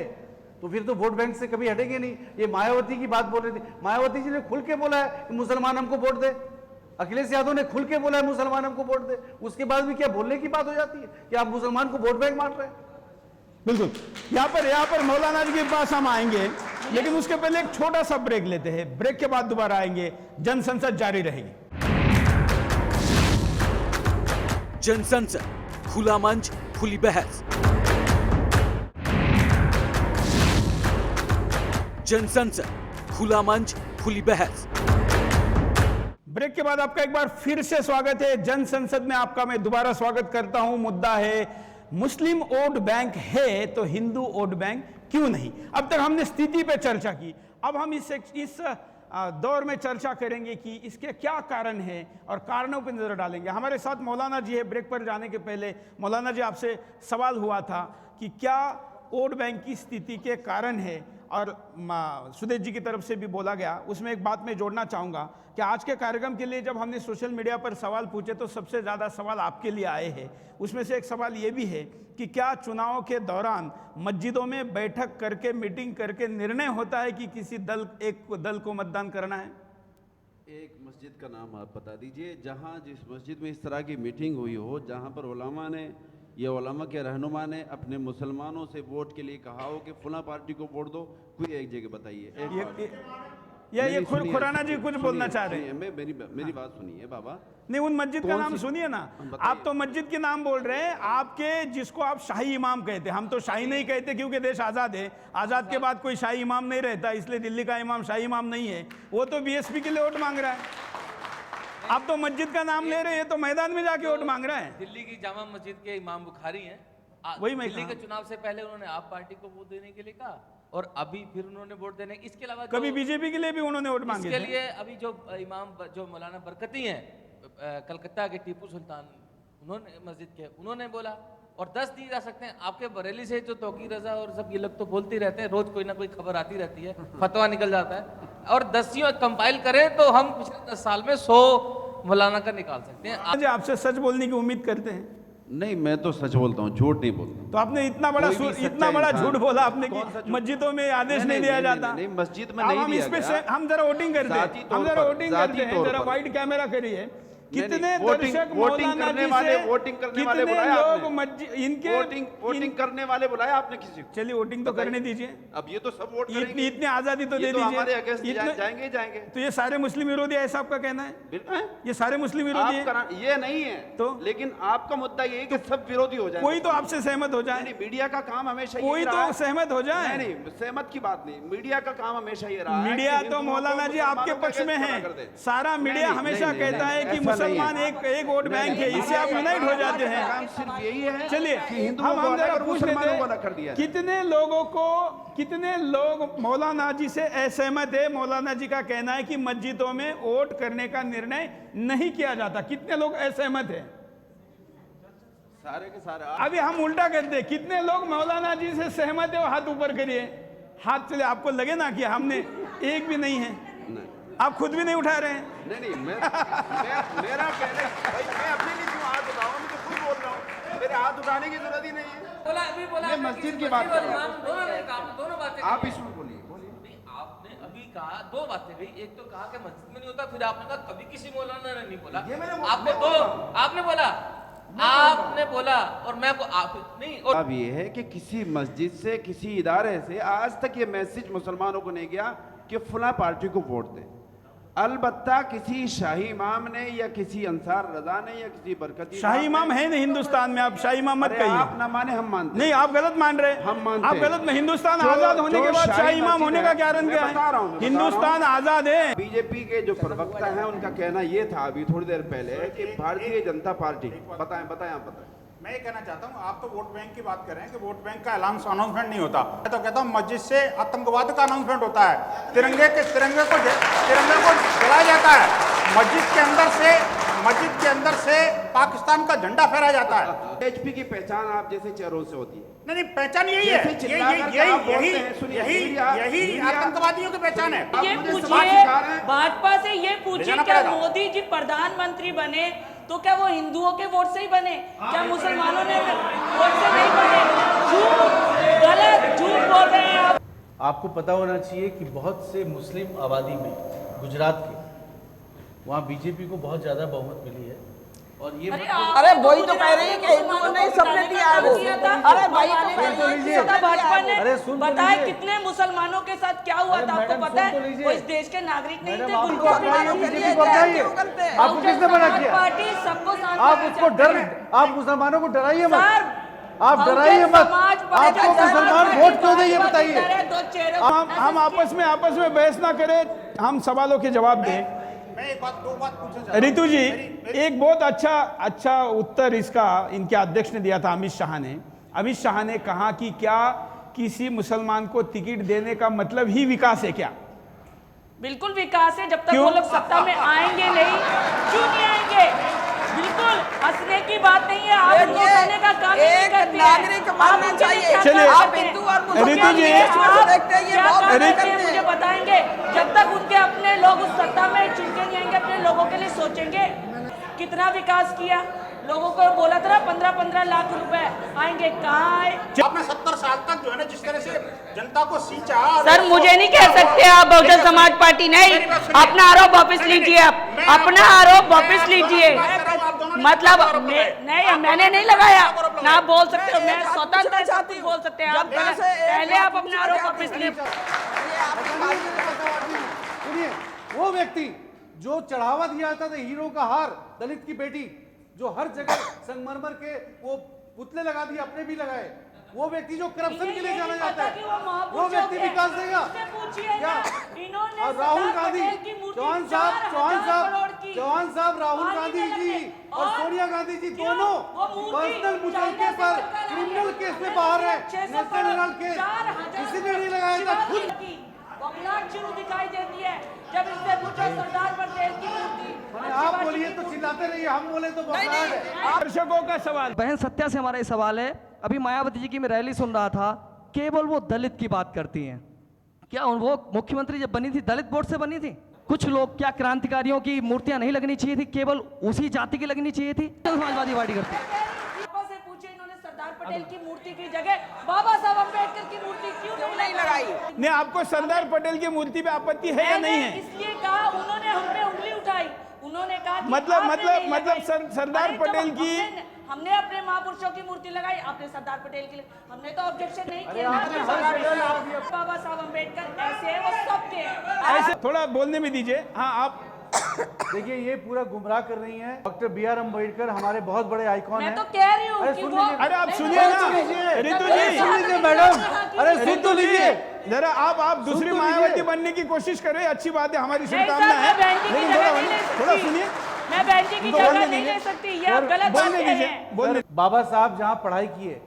तो फिर तो वोट बैंक से कभी हटेंगे नहीं। ये मायावती की बात बोल रही थी, मायावती जी ने खुल के बोला है कि मुसलमान हमको वोट दे। अखिलेश यादव ने खुल के बोला है मुसलमान हमको वोट दे। उसके बाद भी क्या बोलने की बात हो जाती है कि आप मुसलमान को वोट बैंक मान रहे हैं? बिल्कुल, यहाँ पर मौलाना जी के पास हम आएंगे, लेकिन उसके पहले एक छोटा सा ब्रेक लेते हैं। ब्रेक के बाद दोबारा आएंगे, जन संसद जारी रहेगी। जन संसद, खुला मंच, खुली बहस। जन संसद, खुला मंच, खुली बहस। ब्रेक के बाद आपका एक बार फिर से स्वागत है। जन संसद में आपका मैं दोबारा स्वागत करता हूं। मुद्दा है, मुस्लिम वोट बैंक है तो हिंदू वोट बैंक क्यों नहीं। अब तक हमने स्थिति पे चर्चा की, अब हम इस दौर में चर्चा करेंगे कि इसके क्या कारण हैं और कारणों पर नजर डालेंगे। हमारे साथ मौलाना जी है। ब्रेक पर जाने के पहले मौलाना जी, आपसे सवाल हुआ था कि क्या वोट बैंक की स्थिति के कारण है, और सुदेश जी की तरफ से भी बोला गया। उसमें एक बात मैं जोड़ना चाहूँगा कि आज के कार्यक्रम के लिए जब हमने सोशल मीडिया पर सवाल पूछे तो सबसे ज़्यादा सवाल आपके लिए आए हैं। उसमें से एक सवाल ये भी है कि क्या चुनाव के दौरान मस्जिदों में बैठक करके, मीटिंग करके निर्णय होता है कि किसी एक दल को मतदान करना है? एक मस्जिद का नाम आप बता दीजिए जहाँ जिस मस्जिद में इस तरह की मीटिंग हुई हो, जहाँ पर उलमा ने या उलमा के रहनुमा ने अपने मुसलमानों से वोट के लिए कहा हो कि फला पार्टी को वोट दो। कोई एक जगह बताइए। ये खुराना जी कुछ बोलना चाह रहे हैं। मेरी बात सुनिए बाबा। नहीं, उन मस्जिद का नाम सुनिए ना। आप तो मस्जिद के नाम बोल रहे हैं, आपके जिसको आप शाही इमाम कहते हैं। हम तो शाही नहीं कहते क्योंकि देश आज़ाद है। आज़ाद के बाद कोई शाही इमाम नहीं रहता, इसलिए दिल्ली का इमाम शाही इमाम नहीं है। वो तो बीएसपी के लिए वोट मांग रहा है। आप तो मस्जिद का नाम ले रहे हैं, तो मैदान में जाके वोट मांग रहा है। दिल्ली की जामा मस्जिद के इमाम बुखारी हैं। वही मैं दिल्ली के चुनाव से पहले उन्होंने आप पार्टी को वोट देने के लिए कहा, और अभी फिर उन्होंने वोट देने, इसके अलावा कभी बीजेपी के लिए भी उन्होंने वोट मांगे इसके लिए अभी जो इमाम जो मौलाना बरकती हैं कलकत्ता के टीपू सुल्तान, उन्होंने मस्जिद के उन्होंने बोला, और 10 दिए जा सकते हैं। आपके बरेली से जो तौकीर रजा और सब ये लोग तो बोलते ही रहते हैं, रोज कोई ना कोई खबर आती रहती है, फतवा निकल जाता है। और 10 कंपाइल करें तो हम पिछले 10 साल में 100 मौलाना का निकाल सकते हैं। आपसे सच बोलने की उम्मीद करते हैं। नहीं, मैं तो सच बोलता हूँ, झूठ नहीं बोलता। तो आपने इतना बड़ा झूठ बोला आपने कि मस्जिदों में आदेश नहीं दिया जाता। नहीं, मस्जिद में नहीं दिया गया। हम जरा वोटिंग करते हैं, जरा वाइड कैमरा करिए। कितने दर्शक मौलाना जी से, वोटिंग करने वाले कितने लोग इनके वोटिंग करने वाले बुलाया आपने किसी को? चलिए वोटिंग तो करने दीजिए। अब ये तो सब वोट करेंगे। इतनी आजादी तो दे दीजिए। जाएंगे। तो ये सारे मुस्लिम विरोधी ऐसा आपका कहना है? ये सारे मुस्लिम विरोधी है? ये नहीं है तो, लेकिन आपका मुद्दा ये है कि सब विरोधी हो जाए। कोई तो आपसे सहमत हो जाए। मीडिया का काम हमेशा कोई तो सहमत हो जाए। नहीं, सहमत की बात नहीं। मीडिया का काम हमेशा ये रहा। मीडिया तो मौलाना जी आपके पक्ष में है। सारा मीडिया हमेशा कहता है कि मुसलमान एक वोट बैंक है, इससे आप यूनाइट हो जाते हैं। सिर्फ यही है। चलिए हम जरा पूछ लेते हैं, कितने लोग मौलाना जी से असहमत है? मौलाना जी का कहना है कि मस्जिदों में वोट करने का निर्णय नहीं किया जाता। कितने लोग असहमत है? सारे के सारे। अभी हम उल्टा करते हैं, कितने लोग मौलाना जी से सहमत है? वो हाथ ऊपर करिए। हाथ चले, आपको लगे ना कि हमने एक भी नहीं है। आप खुद भी नहीं उठा रहे हैं। नहीं, मेरा पहले भाई, मैं अपने लिए क्यों हाथ उठाऊं? मैं तो खुद बोल रहा हूँ, मेरे हाथ उठाने की जरूरत ही नहीं है। मैं मस्जिद की बात कर रहा हूं। दोनों बातें आप इसमें बोलिए। आपने अभी कहा, 2 बातें गई। एक तो कहा कि मस्जिद में नहीं होता, फिर आपने कहा कभी किसी मौलाना ने नहीं बोला। आपने बोला और मैं आप नहीं। और अब ये है कि किसी मस्जिद से, किसी इदारे से आज तक ये मैसेज मुसलमानों को नहीं गया कि फला पार्टी को वोट दें। अलबत्ता किसी शाही इमाम ने या किसी अंसार रजा ने या किसी बरकती शाही इमाम है नहीं हिंदुस्तान में। आप शाही इमाम मत कहिए। आप ना माने, हम मानते नहीं, आप गलत मान रहे हैं। हम मानते आप गलत में। हिंदुस्तान आजाद होने के बाद शाही इमाम होने का क्या कारण क्या है? हिंदुस्तान आजाद है। बीजेपी के जो प्रवक्ता हैं उनका कहना ये था अभी थोड़ी देर पहले कि भारतीय जनता पार्टी, बताएं आप बताएं। मैं ये कहना चाहता हूँ, आप तो वोट बैंक की बात कर रहे हैं कि वोट बैंक का अनाउंसमेंट नहीं होता। मैं तो कहता हूँ मस्जिद से आतंकवाद का अनाउंसमेंट होता है। तिरंगे को जलाया जाता है। मस्जिद के अंदर से पाकिस्तान का झंडा फहराया जाता है। बीजेपी की पहचान आप जैसे चेहरों से होती है। नहीं, पहचान यही है। यही आतंकवादियों की पहचान है। ये पूछिए भाजपा से, ये पूछिए क्या मोदी जी प्रधानमंत्री बने तो क्या वो हिंदुओं के वोट से ही बने? क्या मुसलमानों ने वोट से नहीं बने? झूठ बोल रहे हैं आप। आपको पता होना चाहिए कि बहुत से मुस्लिम आबादी में गुजरात के, वहाँ बीजेपी को बहुत ज्यादा बहुमत मिली है। और ये अरे वही तो कह रही है कि हिंदुओं ने सबने दिया है वो। अरे भाई भाजपा ने बताया कितने मुसलमानों के साथ क्या हुआ था, आपको पता है? वो इस देश के नागरिक नहीं थे। आपको किसने मना किया? पार्टी सबको आप उसको आप मुसलमानों को डराइए मत। आप डराइए मत। आपको मुसलमान वोट क्यों दे ये बताइए। हम आपस में बहस ना करें, हम सवालों के जवाब दें। मैं एक बात, 2 बात पूछना चाहता हूं। रितु जी, एक बहुत अच्छा उत्तर इसका इनके अध्यक्ष ने दिया था, अमित शाह ने कहा कि क्या किसी मुसलमान को टिकट देने का मतलब ही विकास है क्या? बिल्कुल विकास है, जब तक क्यों? वो लोग सत्ता में आएंगे नहीं। क्यों नहीं आएंगे? बिल्कुल हंसने की बात नहीं है, आप उनको कहने का काम नहीं एक करते हैं। नागरिक आप मानना उनके लिए चाहिए। क्या चलिए, काम आप करते हैं? हिंदू और उनके मुसलमान लिए ये आप देखते हैं, ये क्या बहुत काम गलत करते हैं करते मुझे हैं। बताएंगे। जब तक उनके अपने लोग उस सत्ता में चुन के नहीं आएंगे, अपने लोगों के लिए सोचेंगे। कितना विकास किया, लोगों को बोला था 15-15 लाख रुपए आएंगे, कहाँ आए? आपने 70 साल तक जो है ना जिस तरह से जनता को सींचा। सर मुझे नहीं कह सकते आप बहुजन समाज पार्टी नहीं, अपना आरोप वापस लीजिए, आप अपना आरोप वापस लीजिए। मतलब नहीं, मैंने नहीं लगाया ना, आप बोल सकते हो, मैं स्वतंत्र सब कुछ बोल सकते हैं। आप पहले आप अपना आरोप वापस लीजिए। सुनिए, वो व्यक्ति जो चढ़ावा दिया था हीरो का हार दलित की बेटी, जो हर जगह संगमरमर के वो पुतले लगा दिए, अपने भी लगाए, वो व्यक्ति जो करप्शन के लिए जाना जाता है, वो व्यक्ति विकास देगा क्या? और राहुल गांधी, चौहान साहब राहुल गांधी जी और सोनिया गांधी जी दोनों पर्सनल मुचलके पर क्रिमिनल केस में बाहर है, नेशनल केस किसी ने नहीं लगाया था, खुद बबलाहट शुरू दिखाई देती है जब इससे पूछो सरदार पटेल की मूर्ति। आप बोलिए तो चिल्लाते रहिए, हम बोले तो बबलाहट है। दर्शकों का सवाल। बहन सत्या से हमारा ये सवाल है, अभी मायावती जी की मैं रैली सुन रहा था, केवल वो दलित की बात करती हैं। क्या वो मुख्यमंत्री जब बनी थी दलित वोट से बनी थी? कुछ लोग क्या क्रांतिकारियों की मूर्तियां नहीं लगनी चाहिए थी, केवल उसी जाति की लगनी चाहिए थी? समाजवादी पार्टी करती है। पापा से पूछे, इन्होंने सरदार पटेल की मूर्ति की जगह बाबा साहब अम्बेडकर की मूर्ति क्यों नहीं लगाई? नहीं, आपको सरदार पटेल की मूर्ति पे आपत्ति है या नहीं है? इसलिए कहा, उन्होंने हम पे उंगली उठाई, उन्होंने कहा कि मतलब आपने मतलब नहीं मतलब लगाई। सरदार अरे तो पटेल की हमने अपने महापुरुषों की मूर्ति लगाई, आपने सरदार पटेल की, हमने तो ऑब्जेक्शन नहीं किया। बाबा साहब अम्बेडकर ऐसे है, वो सबके हैं। ऐसे थोड़ा बोलने में दीजिए। हाँ, आप देखिए, ये पूरा गुमराह कर रही हैं। Doctor B.R. अम्बेडकर हमारे बहुत बड़े आइकॉन हैं। मैं तो कह रही हूँ अरे कि सुन वो, लीजिए। अरे आप नहीं, सुनिए मैं ना, सुन लीजिए। रितु मैं जी। कहा लीजिए कि मैडम, कि अरे सुन तो लीजिए जरा, आप दूसरी तो मायावती लीजिए। बनने की कोशिश कर रहे हैं, अच्छी बात है, हमारी नहीं सर, शुभकामना मैं है, बहन जी की लेकिन जगह नहीं ले थोड़ा सकती। सुनिए, मैं बहन जी की उनको जगह बोलने नहीं दीजिए। ले सकती, ये आप गलत बात बोलने कह रहे दीजिए, हैं। बोलने। बाबा साहब जहाँ पढ़ाई किए,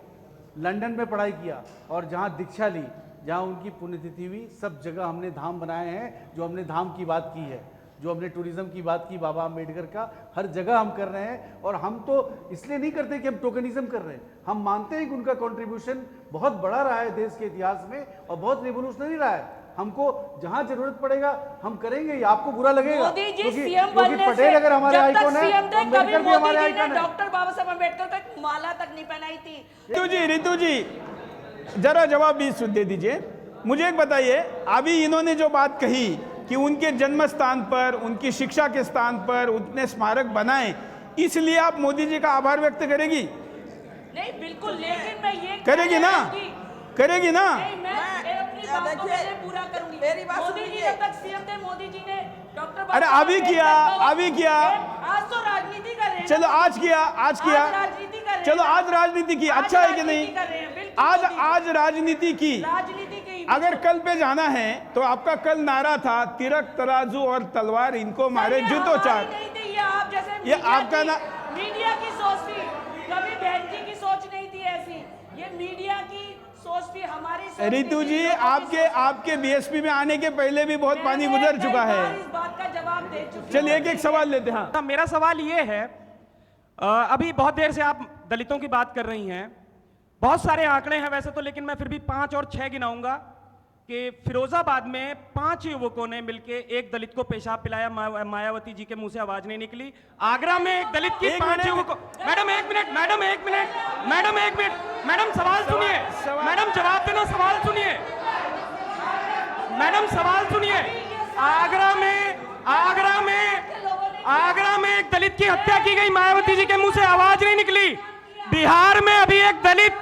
लंदन में पढ़ाई किया और जहाँ दीक्षा ली, जहाँ उनकी पुण्यतिथि हुई, सब जगह हमने धाम बनाए हैं। जो हमने धाम की बात की है, जो हमने टूरिज्म की बात की बाबा अम्बेडकर का, हर जगह हम कर रहे हैं। और हम तो इसलिए नहीं करते कि हम टोकनिज्म कर रहे हैं, हम मानते हैं कि उनका कंट्रीब्यूशन बहुत बड़ा रहा है देश के इतिहास में और बहुत रिवोल्यूशनरी रहा है। हमको जहां जरूरत पड़ेगा हम करेंगे, ये आपको बुरा लगेगा मोदी जी क्योंकि सीएम बनने से पटेल अगर हमारे जब तक आइकॉन है सीएम तो थे, कभी अम्बेडकर भी हमारे मोदी जी ने आइकॉन है। डॉक्टर बाबा साहब अम्बेडकर को एक माला तक नहीं पहनाई थी। रितु जी जरा जवाब भी दे दीजिए। मुझे एक बताइए, अभी इन्होंने जो बात कही कि उनके जन्म स्थान पर, उनकी शिक्षा के स्थान पर उतने स्मारक बनाए, इसलिए आप मोदी जी का आभार व्यक्त करेगी? नहीं बिल्कुल, लेकिन मैं ये करेगी ना? करेगी ना? नहीं, मैं अपनी बात को देखिए, पहले पूरा करूंगी। मेरी बात मोदी जी सुनिए। जब तक सीएम थे, मोदी जी ने डॉक्टर अरे अभी किया, अभी किया, आज तो राजनीति कर रहे हैं। चलो आज किया, आज किया, राजनीति कर रहे हैं। चलो आज राजनीति की, अच्छा है कि नहीं? कर रहे हैं, बिल्कुल आज मोदी जी। आज राजनीति की। राजनीति की अगर कल पे जाना है तो आपका कल नारा था, तिरक तराजू और तलवार इनको मारे ये जूतो हमारी चार। नहीं थी, ये आप जैसे ये मीडिया आपका की- ना- मीडिया की सोच थी, कभी बहन जी की सोच नहीं थी ऐसी। ये मीडिया की सोच थी, हमारी सोच रितु थी, जी, लोगों की आपके सोच थी। आपके बीएसपी में आने के पहले भी बहुत पानी मैंने गुजर कई चुका बार है। इस बात का जवाब दे चुकी हूं। चलिए एक एक सवाल लेते हैं। हाँ, मेरा सवाल ये है, अभी बहुत देर से आप दलितों की बात कर रही हैं, बहुत सारे आंकड़े हैं वैसे तो, लेकिन मैं फिर भी 5 और 6 गिनाऊंगा कि फिरोजाबाद में 5 युवकों ने मिलके एक दलित को पेशाब पिलाया, मायावती जी के मुंह से आवाज नहीं निकली। आगरा में एक दलित की 5 युवकों। मैडम एक मिनट, मैडम एक मिनट, मैडम एक मिनट, मैडम सवाल सुनिए, मैडम जवाब देना, सवाल सुनिए, मैडम सवाल सुनिए। आगरा में एक दलित की हत्या की गई, मायावती जी के मुंह से आवाज नहीं निकली। बिहार में अभी एक दलित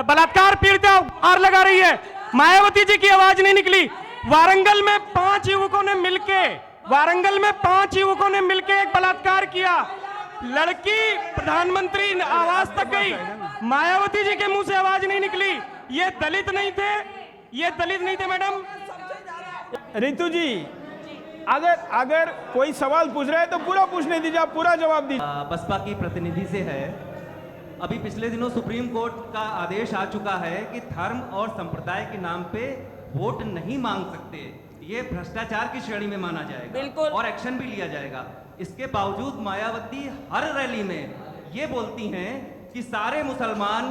बलात्कार पीड़िता आर लगा रही है, मायावती जी की आवाज नहीं निकली। वारंगल में 5 युवकों ने मिलके एक बलात्कार किया, लड़की प्रधानमंत्री आवास तक गई, मायावती जी के मुंह से आवाज नहीं निकली। ये दलित नहीं थे मैडम। रितु जी, अगर कोई सवाल पूछ रहा है तो पूरा पूछने दीजिए, आप पूरा जवाब दीजिए। बसपा की प्रतिनिधि से है, अभी पिछले दिनों सुप्रीम कोर्ट का आदेश आ चुका है कि धर्म और संप्रदाय के नाम पे वोट नहीं मांग सकते, ये भ्रष्टाचार की श्रेणी में माना जाएगा बिल्कुल। और एक्शन भी लिया जाएगा। इसके बावजूद मायावती हर रैली में ये बोलती हैं कि सारे मुसलमान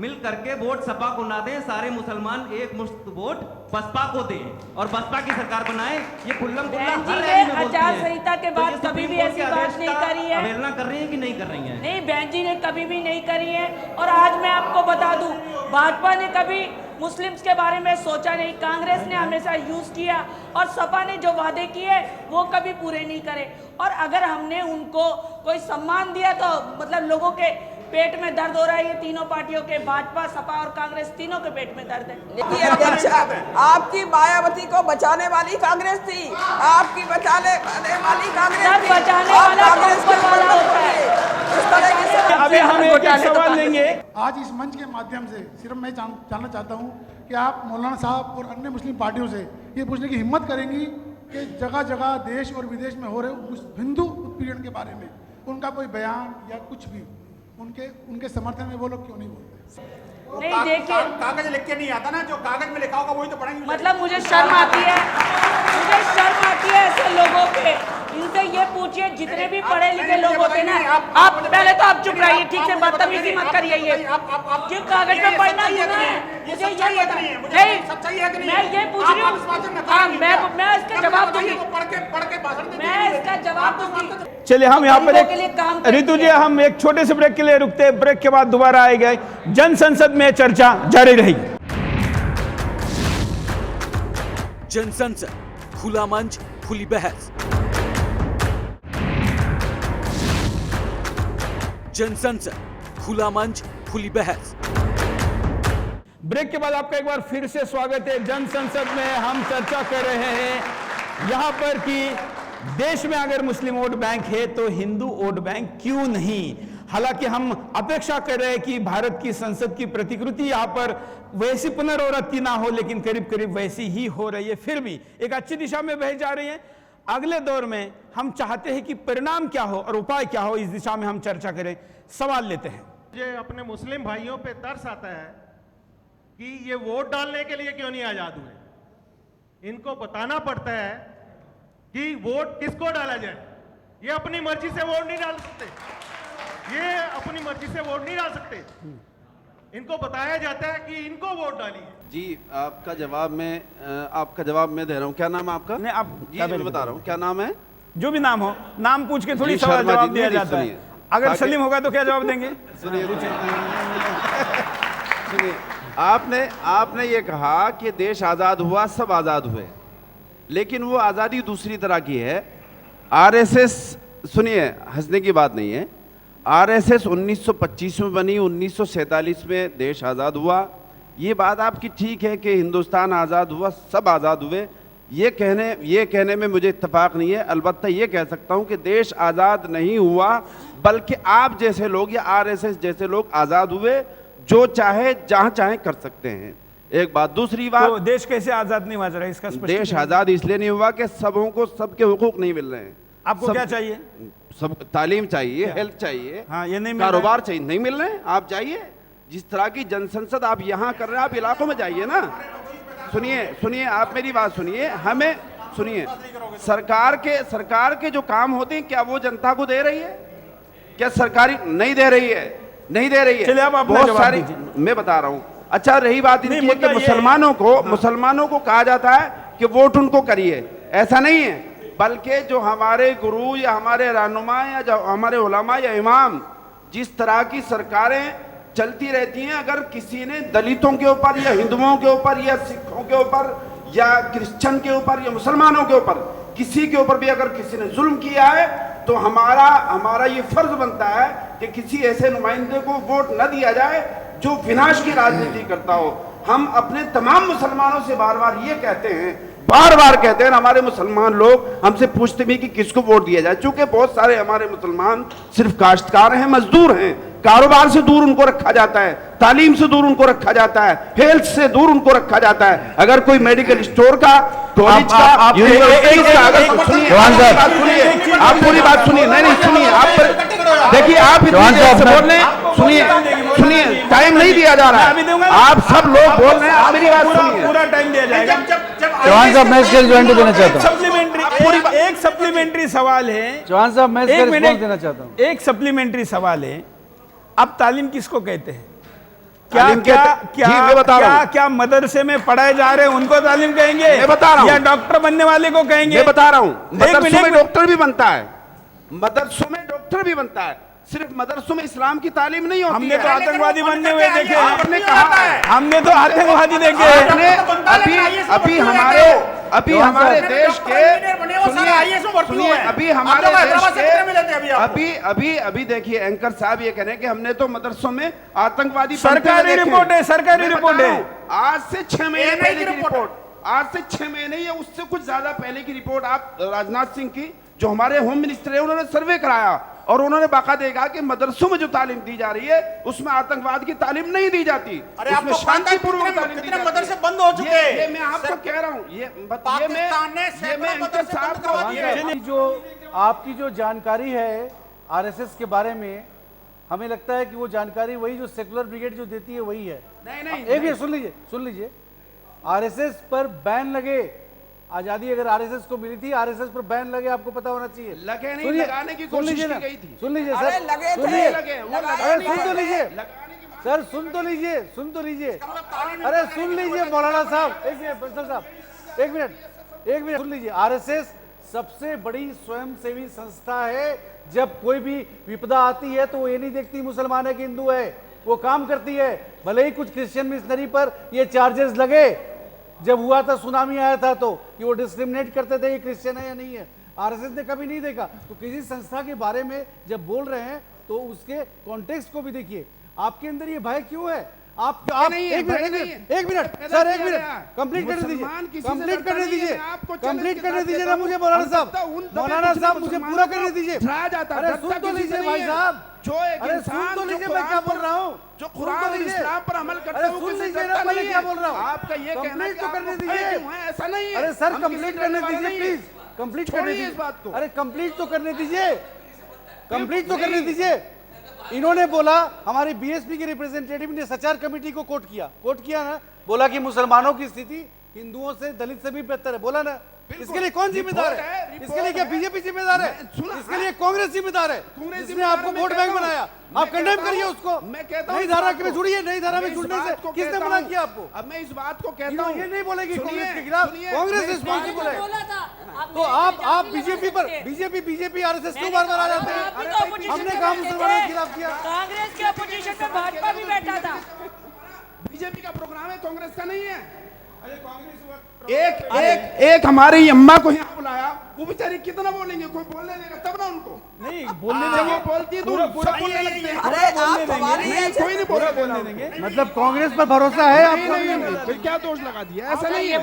मिल करके वोट सपा को ना दें, सारे मुसलमान एक मुश्त वोट बसपा को दें और बसपा की सरकार बनाएं। ये खुल्लम खुल्ला बहन जी हर ने रैली में बोलती आचार हैं। संहिता के तो बाद ये कभी सुप्रीम भी कोर्ट ऐसी के बात आदेश नहीं का करी है। अवहेलना कर रही है कि नहीं कर रही है? नहीं, बहन जी ने कभी भी नहीं करी है। और आज मैं आपको बता दूं, भाजपा ने कभी मुस्लिम्स के बारे में सोचा नहीं, कांग्रेस ने हमेशा यूज किया और सपा ने जो वादे किए वो कभी पूरे नहीं करे। और अगर हमने उनको कोई सम्मान दिया तो मतलब लोगों के पेट में दर्द हो रहा है। ये तीनों पार्टियों के, भाजपा, सपा और कांग्रेस, तीनों के पेट में दर्द है। लेकिन अध्यक्ष, आपकी मायावती को बचाने वाली कांग्रेस थी, आपकी बचाने वाली कांग्रेस सर, थी। बचाने आप वाला कांग्रेस ऊपर वाला होता है। इस तरह की अभी हम एक सवाल लेंगे। आज इस मंच के माध्यम से सिर्फ मैं जानना चाहता हूं कि आप मौलाना साहब और अन्य मुस्लिम पार्टियों से ये पूछने की हिम्मत करेंगी कि जगह जगह देश और विदेश में हो रहे हिंदू उत्पीड़न के बारे में उनका कोई बयान या कुछ भी उनके समर्थन में वो लोग क्यों नहीं बोलते? नहीं, देखिए, कागज लिख के नहीं आता ना, जो कागज में लिखा होगा वही तो पढ़ेंगे। मतलब मुझे शर्म आती है, ऐसे लोगों पे। इनसे ये पूछिए, जितने भी पढ़े लिखे लोग होते ना, आप पहले तो आप चुप रहिए, ठीक से बदतमीजी मत करिए। ये क्यों कागज में पढ़ना ही ना है, मुझे ये नहीं, मैं ये पूछ रही हूँ। हाँ, मैं इसका जवाब दूंगी, मैं इसका जवाब दूंगी। चलिए हम यहाँ पर के लिए काम एक करती ऋतु जी, है। हम एक छोटे से ब्रेक के लिए रुकते हैं। ब्रेक के बाद दोबारा आएंगे। जन संसद में चर्चा जारी रहेगी। जन संसद, खुला मंच, खुली बहस। जन संसद, खुला मंच, खुली बहस। ब्रेक के बाद आपका एक बार फिर से स्वागत है। जन संसद में हम चर्चा कर रहे हैं यहां पर कि देश में अगर मुस्लिम वोट बैंक है तो हिंदू वोट बैंक क्यों नहीं। हालांकि हम अपेक्षा कर रहे हैं कि भारत की संसद की प्रतिकृति यहां पर वैसी पुनरावृत्ति ना हो, लेकिन करीब करीब वैसी ही हो रही है। फिर भी एक अच्छी दिशा में बह जा रही है। अगले दौर में हम चाहते हैं कि परिणाम क्या हो और उपाय क्या हो, इस दिशा में हम चर्चा करें। सवाल लेते हैं। मुझे अपने मुस्लिम भाइयों पे तरस आता है कि ये वोट डालने के लिए क्यों नहीं आजाद हुए। इनको बताना पड़ता है कि वोट किसको डाला जाए। ये अपनी मर्जी से वोट नहीं डाल सकते, ये अपनी मर्जी से वोट नहीं डाल सकते। इनको बताया जाता है कि इनको वोट डालिए। जी, आपका जवाब मैं दे रहा हूँ। क्या नाम है आपका? नहीं, आप जी, मैं बता रहा हूँ। क्या नाम है? जो भी नाम हो, नाम पूछ के थोड़ी जी, सवाल शर्मा जवाब जी, दिया नहीं, जाता है। सुनिए। अगर सलीम होगा तो क्या जवाब देंगे? सुनिए, आपने ये कहा कि देश आजाद हुआ, सब आजाद हुए, लेकिन वो आजादी दूसरी तरह की है। आरएसएस, सुनिए, हंसने की बात नहीं है। आरएसएस 1925 में बनी, 1947 में देश आजाद हुआ। ये बात आपकी ठीक है कि हिंदुस्तान आजाद हुआ, सब आजाद हुए। ये कहने में मुझे इत्तेफाक नहीं है। अलबत्ता ये कह सकता हूं कि देश आजाद नहीं हुआ, बल्कि आप जैसे लोग या आरएसएस जैसे लोग आजाद हुए, जो चाहे जहां चाहे कर सकते हैं। एक बात। दूसरी बात, तो देश कैसे आजाद नहीं हुआ, जरा इसका देश आजाद इसलिए नहीं हुआ कि सबों को सबके हुकूक नहीं मिल रहे हैं। आपको क्या चाहिए? सब तालीम चाहिए, हेल्थ चाहिए, हाँ, ये नहीं मिल रहा है। कारोबार चाहिए, नहीं मिल रहे हैं। आप जाइए, जिस तरह की जनसंसद आप यहाँ कर रहे हैं, आप इलाकों में जाइए ना। सुनिए, आप मेरी बात सुनिए। हमें सुनिए, सरकार के जो काम होते हैं, क्या वो जनता को दे रही है? क्या सरकारी नहीं दे रही है? चलिए, आप अपना बहुत जवाब सारी, दीजिए। मैं बता रहा हूँ। अच्छा, रही बात इनकी है कि मुसलमानों को कहा जाता है कि वोट उनको करिए। ऐसा नहीं है, बल्कि जो हमारे गुरु या हमारे रहनुमा या जो हमारे उलमा या इमाम, जिस तरह की सरकारें चलती रहती हैं, अगर किसी ने दलितों के ऊपर या हिंदुओं के ऊपर या सिखों के ऊपर या क्रिश्चियन के ऊपर या मुसलमानों के ऊपर, किसी के ऊपर भी अगर किसी ने जुल्म किया है, तो हमारा ये फर्ज बनता है कि किसी ऐसे नुमाइंदे को वोट न दिया जाए जो विनाश की राजनीति करता हो। हम अपने तमाम मुसलमानों से बार बार कहते हैं, हमारे मुसलमान लोग हमसे पूछते भी कि किसको वोट दिया जाए। चूंकि बहुत सारे हमारे मुसलमान सिर्फ काश्तकार हैं, मजदूर हैं, कारोबार से दूर उनको रखा जाता है, तालीम से दूर उनको रखा जाता है, हेल्थ से दूर उनको रखा जाता है। अगर कोई मेडिकल स्टोर का, कॉलेज का, यूनिवर्सिटी का, अगर सुनिए, आप पूरी बात सुनिए। नहीं सुनिए, आप देखिए, आप इतनी देर से बोल रहे हैं। सुनिए, टाइम नहीं दिया जा रहा अभी है। दूंगा। आप सब लोग बोल रहे हैं, आप मेरी बात सुनिए। पूरा टाइम दिया जाएगा। चौहान साहब, मैं इसके रिजल्ट देना चाहता हूँ। एक सप्लीमेंट्री सवाल है। चौहान साहब, मैं इसका एक रिस्पॉन्स मिनट, देना चाहता हूँ। एक सप्लीमेंट्री सवाल है। अब तालीम किसको कहते हैं? क्या तालीम क्या जी, मैं बता रहा क्या हूं। क्या मदरसे में पढ़ाए जा रहे हैं उनको तालीम कहेंगे? मैं बता रहा हूं। या डॉक्टर बनने वाले को कहेंगे? मैं बता रहा हूं, मदरसों में मिनट। डॉक्टर भी बनता है, मदरसों में डॉक्टर भी बनता है, सिर्फ मदरसों में इस्लाम की तालीम नहीं होती हमने है। तो आतंकवादी बनने हुए देखे हैं। आपने कहा, हमने तो आतंकवादी देखे आपने हैं। अभी हमारे देश के सुनिए, अभी हमारे देश के अभी देखिए, एंकर साहब ये कह रहे हैं कि हमने तो मदरसों में आतंकवादी सरकारी रिपोर्ट है, सरकारी रिपोर्ट है। आज से 6 महीने पहले की रिपोर्ट, आज से 6 महीने या उससे कुछ ज्यादा पहले की रिपोर्ट, आप राजनाथ सिंह की, जो हमारे होम मिनिस्टर है, उन्होंने सर्वे कराया और उन्होंने बाकायदे कहा कि मदरसों में जो तालीम दी जा रही है उसमें आतंकवाद की तालीम नहीं दी जाती। अरे उसमें आपको शांतिपूर्वक कितने तालीम दी जाती है। मदरसे बंद हो चुके हैं? ये मैं आपको कह रहा हूँ, ये मैं एंकर साहब को, जो आपकी जो जानकारी है आरएसएस के बारे में, हमें लगता है कि वो जानकारी वही जो सेकुलर ब्रिगेड जो देती है वही है। नहीं, एक मिनट सुन लीजिए, आरएसएस पर बैन लगे, आजादी अगर आरएसएस को मिली थी, आरएसएस पर बैन लगे, आपको पता होना चाहिए। लगे नहीं, सुनिए, लगाने की सुन कोशिश लीजिए की ना, गई थी। सुन लीजिए अरे सर, लगे थे, सुनिए, लगे, वो लगाने अरे की सुन तो कोशिश लीजिए सर, सुन तो लीजिए, अरे सुन लीजिए मौलाना साहब, एक मिनट बंसल साहब, एक मिनट सुन लीजिए। आरएसएस सबसे बड़ी स्वयंसेवी संस्था है। जब कोई भी विपदा आती है तो वो ये नहीं देखती मुसलमान है कि हिंदू है, वो काम करती है। भले ही कुछ क्रिश्चियन मिशनरी पर ये चार्जेस लगे, जब हुआ था सुनामी आया था तो कि वो डिस्क्रिमिनेट करते थे ये क्रिश्चियन है या नहीं है, आरएसएस ने कभी नहीं देखा। तो किसी संस्था के बारे में जब बोल रहे हैं तो उसके कॉन्टेक्स्ट को भी देखिए। आपके अंदर ये भय क्यों है? आप एक मिनट सर, एक मिनट कंप्लीट करने दीजिए ना मुझे मौलाना साहब, मुझे पूरा करने दीजिए। अरे सुन तो लीजिए भाई साहब, अरे सुन तो लीजिए मैं क्या बोल रहा हूँ, जो कुरान और इस्लाम पर अमल करता है, सुन लीजिए ना मैं क्या बोल रहा हूँ। आपका ये कहना कंप्लीट तो करने है दीजिए। ऐसा नहीं है। अरे सर कंप्लीट करने दीजिए प्लीज, कंप्लीट करने दीजिए इस बात को। अरे कंप्लीट तो करने दीजिए, कंप्लीट तो करने दीजिए। इन्होंने बोला, हमारी बीएसपी के रिप्रेजेंटेटिव ने सचार कमेटी को कोट किया ना, बोला कि मुसलमानों की स्थिति हिंदुओं से, दलित से भी बेहतर है, बोला ना। इसके लिए कौन जिम्मेदार है? इसके लिए क्या बीजेपी जिम्मेदार है? इसके लिए कांग्रेस जिम्मेदार है, जिसने आपको वोट बैंक बनाया। आप कंडेम करिए उसको। मैं कहता हूँ नई धारा में जुड़िए, नई धारा में जुड़ने से किसने मना किया आपको? अब मैं इस बात को कहता हूँ, ये नहीं बोलेगी कांग्रेस के खिलाफ, कांग्रेस रिस्पॉन्सिबल है। तो आप बीजेपी आरएसएस क्यों बार आ जाते हैं? हमने कहा मुसलमानों के खिलाफ किया। कांग्रेस के अपोजिशन में भाजपा भी बैठा था। बीजेपी का प्रोग्राम है, कांग्रेस का नहीं है। एक हमारी अम्मा को यहाँ बुलाया, वो बेचारी कितना बोलेंगे, कोई बोलने देगा तब ना उनको। नहीं बोलने जब देंगे, वो बोलती है तो पूरा सब बोलने लगते हैं। अरे आप हमारी नहीं, कोई नहीं बोलने देंगे। मतलब कांग्रेस पर भरोसा है आपको? नहीं, फिर क्या दोष लगा दिया? ऐसा नहीं है।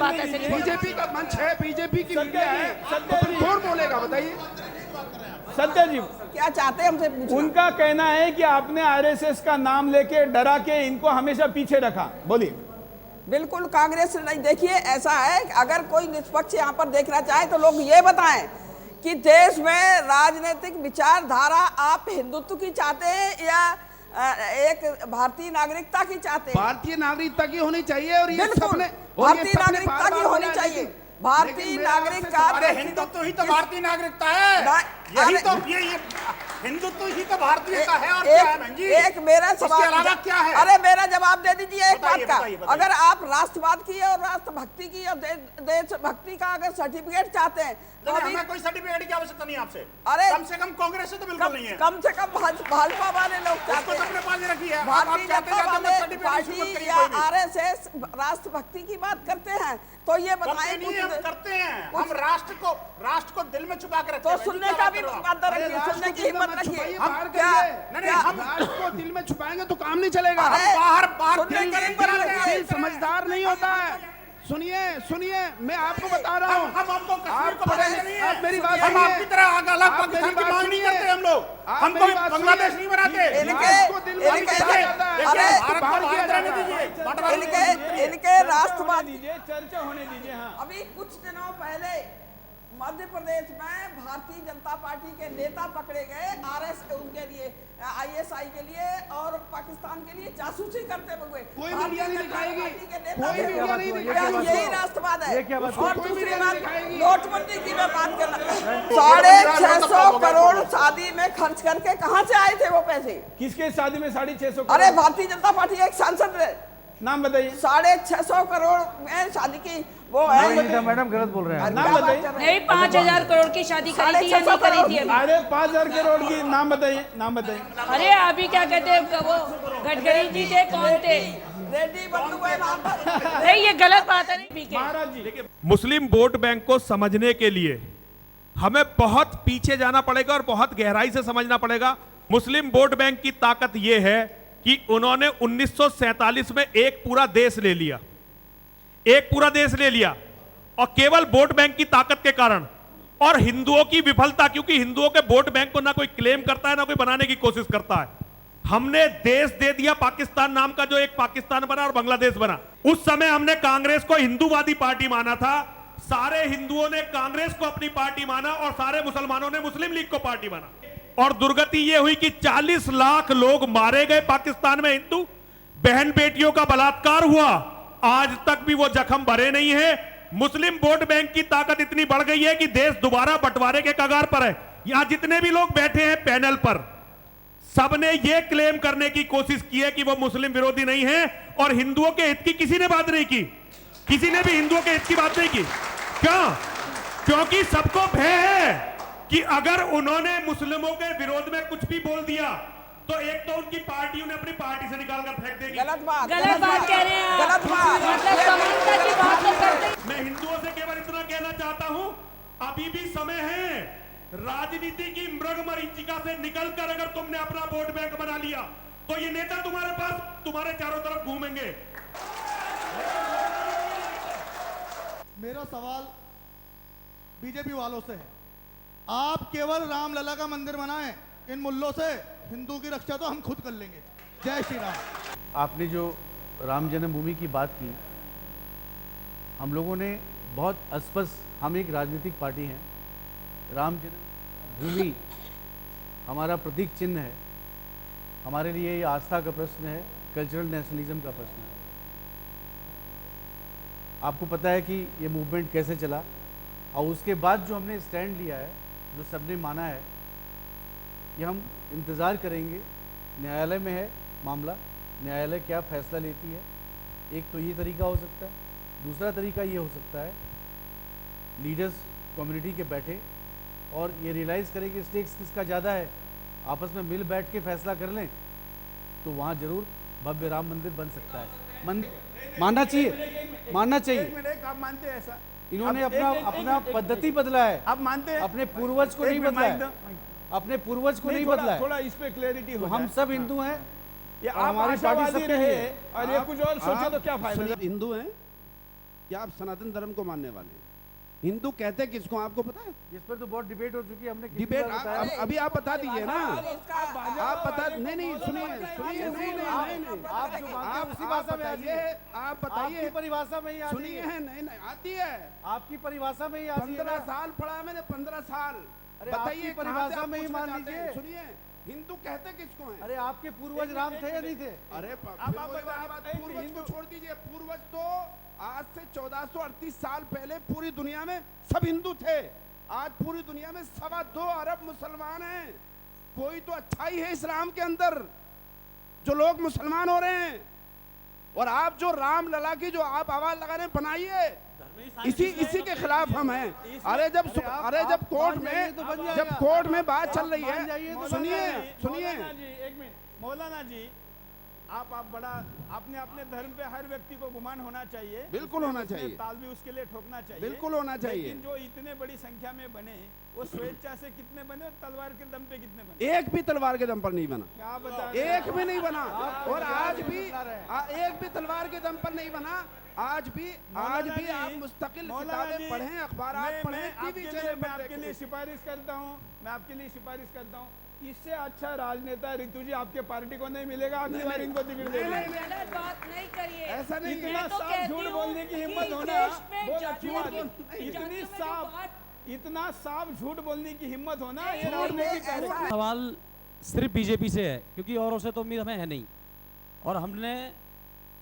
बीजेपी का मंच है, बीजेपी की मीडिया है, तो फिर कौन बोलेगा बताइए? सत्या जी क्या चाहते हैं हमसे पूछना? उनका कहना है कि आपने आरएसएस का नाम लेके डरा के इनको हमेशा पीछे रखा। बोलिए। बिल्कुल कांग्रेस नहीं, देखिए ऐसा है कि अगर कोई निष्पक्ष यहाँ पर देखना चाहे तो लोग ये बताएं कि देश में राजनीतिक विचारधारा आप हिंदुत्व की चाहते हैं या एक भारतीय नागरिकता की चाहते हैं? भारतीय नागरिकता की होनी चाहिए और ये सपने भारतीय नागरिकता की होनी चाहिए। भारतीय नागरिक का हिंदुत्व ही तो भारतीय नागरिकता है। यही तो ये हिंदुत्व ही तो भारतीय का है। और क्या है बहन जी? एक मेरा सवाल, इसके अलावा क्या है? अरे मेरा जवाब दे दीजिए एक बात बताइए, का। बताइए। अगर आप राष्ट्रवाद की और राष्ट्रभक्ति की और देशभक्ति का अगर सर्टिफिकेट चाहते हैं तो अभी हमें कोई सर्टिफिकेट की आवश्यकता नहीं आपसे। अरे कम से कम कांग्रेस से तो बिल्कुल नहीं है। कम से कम भाजपा वाले लोग चाहते उसको तो अपने पास ही रखी है। भारतीय आप चाहते जनता हैं कि वाले सर्टिफिकेट पार्टी या कोई भी। आरएसएस राष्ट्रभक्ति की बात करते हैं तो ये बताएं करते नहीं, हम करते हैं। हम राष्ट्र को दिल में छुपा के रखते तो हैं। सुनने का भी मत रखिए, सुनने की हिम्मत रखिए। हम क्या हम राष्ट्र को दिल में छुपाएंगे तो काम नहीं चलेगा। अरे, बाहर सुनने की हिम्मत रखिए। दिल समझदार नहीं होता है। सुनिए मैं आपको बता रहा हूँ, हम हमको कश्मीर को आप बनाना नहीं है। आप मेरी बात हम सुनिए। आपकी तरह अलग आप पाकिस्तान मेरी की बात मांग नहीं सुनिए। करते हम लोग। आप हम मेरी कोई बात बांग्लादेश सुनिए। नहीं बनाते। भारत को दिल में इनके- छुपाया जाता है। अरे, भारत को बाहर रहने दीजिए। इनके राष्ट्रवाद चर्चा होने दीजिए। हाँ, अभी कुछ दिनों पहले मध्य प्रदेश में भारतीय जनता पार्टी के नेता पकड़े गए आरएस उनके लिए आईएसआई के लिए और पाकिस्तान के लिए जासूसी करते हुए। कोई मीडिया नहीं दिखाएगी, कोई मीडिया नहीं दिखाएगी। यही राष्ट्रवाद है। और दूसरी बात, नोटबंदी की मैं बात करना, 650 करोड़ शादी में खर्च करके कहाँ से आए थे वो पैसे? किसके शादी में 650? अरे भारतीय जनता पार्टी एक सांसद है, नाम बताइए। 650 करोड़ में शादी की वो है। मैडम गलत बोल रहे हैं। नाम बताइए। नहीं, 5,000 करोड़ की शादी करी थी या नहीं करी थी अभी? अरे 5,000 करोड़ की नाम बताइए, नाम बताइए। अरे अभी क्या कहते हैं वो गडकरी जी थे, कौन थे? रेड्डी बंधु है नाम पर। नहीं, ये गलत बात है। नहीं, महाराज जी, मुस्लिम वोट बैंक को समझने के लिए हमें बहुत पीछे जाना पड़ेगा और बहुत गहराई से समझना पड़ेगा। मुस्लिम वोट बैंक की ताकत यह है कि उन्होंने 1947 में एक पूरा देश ले लिया, एक पूरा देश ले लिया, और केवल वोट बैंक की ताकत के कारण और हिंदुओं की विफलता, क्योंकि हिंदुओं के वोट बैंक को ना कोई क्लेम करता है ना कोई बनाने की कोशिश करता है। हमने देश दे दिया पाकिस्तान नाम का, जो एक पाकिस्तान बना और बांग्लादेश बना। उस समय हमने कांग्रेस को हिंदूवादी पार्टी माना था, सारे हिंदुओं ने कांग्रेस को अपनी पार्टी माना और सारे मुसलमानों ने मुस्लिम लीग को पार्टी माना। और दुर्गति यह हुई कि 40 लाख लोग मारे गए पाकिस्तान में, हिंदू बहन बेटियों का बलात्कार हुआ, आज तक भी वो जख्म भरे नहीं है। मुस्लिम वोट बैंक की ताकत इतनी बढ़ गई है कि देश दोबारा बंटवारे के कगार पर है। यहां जितने भी लोग बैठे हैं पैनल पर, सबने ये क्लेम करने की कोशिश की है कि वो मुस्लिम विरोधी नहीं है और हिंदुओं के हित की किसी ने बात नहीं की, किसी ने भी हिंदुओं के हित की बात नहीं की। क्यों? क्योंकि सबको भय है कि अगर उन्होंने मुस्लिमों के विरोध में कुछ भी बोल दिया तो एक तो उनकी पार्टी उन्हें अपनी पार्टी से निकाल कर फेंक देगी। गलत बात कह रहे हैं, गलत बात। मतलब समानता की बात नहीं करते। मैं हिंदुओं से केवल इतना कहना चाहता हूं, अभी भी समय है, राजनीति की मृगमरीचिका से निकलकर अगर तुमने अपना वोट बैंक बना लिया तो ये नेता तुम्हारे पास, तुम्हारे चारों तरफ घूमेंगे। मेरा सवाल बीजेपी वालों से है, आप केवल रामलला का मंदिर बनाएं, इन मुल्लों से हिंदू की रक्षा तो हम खुद कर लेंगे। जय श्री राम। आपने जो राम जन्मभूमि की बात की, हम लोगों ने बहुत स्पष्ट, हम एक राजनीतिक पार्टी हैं, राम जन्मभूमि हमारा प्रतीक चिन्ह है, हमारे लिए ये आस्था का प्रश्न है, कल्चरल नेशनलिज्म का प्रश्न है। आपको पता है कि ये मूवमेंट कैसे चला और उसके बाद जो हमने स्टैंड लिया है, जो सबने माना है कि हम इंतज़ार करेंगे, न्यायालय में है मामला, न्यायालय क्या फैसला लेती है। एक तो ये तरीका हो सकता है, दूसरा तरीका ये हो सकता है लीडर्स कम्युनिटी के बैठे और ये रियलाइज़ करें कि स्टेक्स किसका ज़्यादा है, आपस में मिल बैठ के फैसला कर लें, तो वहाँ जरूर भव्य राम मंदिर बन सकता है। मानना चाहिए, मानना चाहिए। आप मानते हैं ऐसा? इन्होंने अपना पद्धति बदला है। आप मानते हैं? अपने पूर्वज को नहीं बदला है, अपने पूर्वज को नहीं बदला है। थोड़ा इस पे क्लैरिटी हो। हम सब हिंदू हैं, ये आप आशावादी रहे और ये कुछ और सोचे तो क्या फायदा? हिंदू हैं क्या आप सनातन धर्म को मानने वाले हैं? हिंदू कहते किसको आपको पता है? इस पर तो बहुत डिबेट हो चुकी है, हमने डिबेट अभी आप बता दीजिए ना, आप बता, नहीं सुनिए, आप उसी भाषा में आइए, आप बताइए परिभाषा में ही सुनिए, नहीं आती है आपकी परिभाषा में ही 15 साल पढ़ा मैंने, 15 साल। बताइए परिभाषा में ही मान लीजिए। सुनिए, हिंदू कहते किसको हैं? अरे आपके पूर्वज राम थे या नहीं थे? अरे पूर्वज को छोड़ दीजिए, पूर्वज तो आज से 1438 साल पहले पूरी दुनिया में सब हिंदू थे। आज पूरी दुनिया में 2.25 अरब मुसलमान हैं। कोई तो अच्छाई है इस्लाम के अंदर, जो लोग मुसलमान हो रहे हैं। और आप जो राम लला की जो आप आवाज लगा रहे हैं, बनाइए, इसी के खिलाफ हम हैं। अरे जब कोर्ट में बात चल रही है, सुनिए एक मिनट मौलाना जी, आप बड़ा आपने अपने धर्म पे हर व्यक्ति को गुमान होना चाहिए, बिल्कुल होना चाहिए, ताल भी उसके लिए ठोकना चाहिए, बिल्कुल होना चाहिए। लेकिन जो इतने बड़ी संख्या में बने, वो स्वेच्छा से कितने बने और तलवार के दम पे कितने बने? एक भी तलवार के दम पर नहीं बना, क्या बता, एक भी नहीं बना। और आज भी एक भी तलवार के दम पर नहीं बना। आज भी आप मुस्तकिल किताबें पढ़ें, अखबार पढ़ें, टीवी चैनल मैं आपके लिए सिफारिश करता हूँ, इससे अच्छा राजनेता ऋतु जी आपके पार्टी को नहीं मिलेगा। अगली बार इनको टिकट देंगे। गलत बात नहीं करिए, ऐसा नहीं, इतना साफ झूठ बोलने की हिम्मत होना बहुत अच्छी बात है। इतनी साफ इतना साफ झूठ बोलने की हिम्मत हो ना, ये राजनीति कार्यक्रम। सवाल सिर्फ बीजेपी से है, क्योंकि औरों से तो उम्मीद हमें है नहीं, और हमने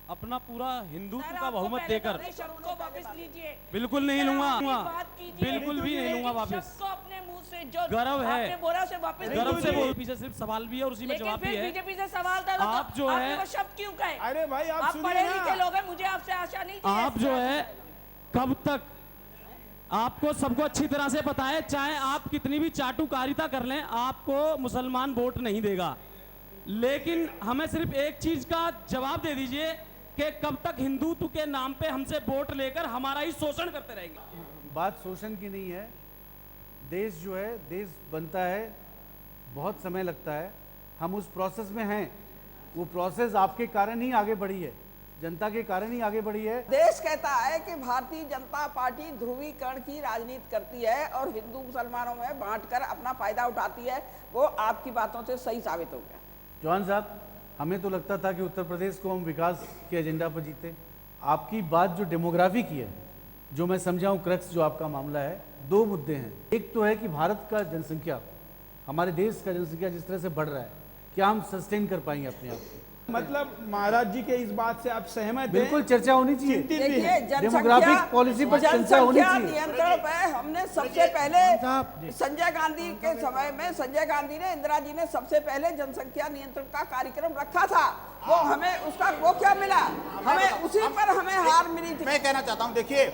अपना पूरा हिंदुत्व का बहुमत देकर बिल्कुल नहीं लूंगा, बिल्कुल भी नहीं लूंगा वापस। गर्व है, गर्व से बोल, पीछे सिर्फ सवाल भी है और उसी में जवाब भी है। बीजेपी से सवाल था, आप जो है वो शब्द क्यों कहे? अरे भाई आप पढ़े लिखे लोग हैं, मुझे आपसे आशा नहीं थी। आप जो है कब तक, आपको सबको अच्छी तरह से पता है, चाहे आप कितनी भी चाटुकारिता कर लें, आपको मुसलमान वोट नहीं देगा। लेकिन हमें सिर्फ एक चीज का जवाब दे दीजिए कि कब तक हिंदुत्व के नाम पे हमसे वोट लेकर हमारा ही शोषण करते रहेंगे। बात शोषण की नहीं है। देश जो है, देश बनता है, बहुत समय लगता है, हम उस प्रोसेस में हैं। वो प्रोसेस आपके कारण ही आगे बढ़ी है, जनता के कारण ही आगे बढ़ी है। देश कहता है कि भारतीय जनता पार्टी ध्रुवीकरण की राजनीति करती है और हिंदू मुसलमानों में बांटकर अपना फायदा उठाती है। वो आपकी बातों से सही साबित हो गया। जवान साहब, हमें तो लगता था कि उत्तर प्रदेश को हम विकास के एजेंडा पर जीते। आपकी बात जो डेमोग्राफी की है, जो मैं समझाऊं क्रक्स जो आपका मामला है, दो मुद्दे हैं। एक तो है कि भारत का जनसंख्या, हमारे देश का जनसंख्या जिस तरह से बढ़ रहा है, क्या हम सस्टेन कर पाएंगे अपने आप को? मतलब महाराज जी के इस बात से आप सहमत हैं? बिल्कुल चर्चा होनी चाहिए। देखिए, डेमोग्राफिक पॉलिसी पर चर्चा होनी चाहिए। नियंत्रण पे हमने सबसे पहले संजय गांधी के समय में संजय गांधी ने, इंदिरा जी ने सबसे पहले जनसंख्या नियंत्रण का कार्यक्रम रखा था। वो हमें उसका वो क्या मिला? हमें उसी पर हमें हार मिली थी। मैं कहना चाहता हूं, देखिए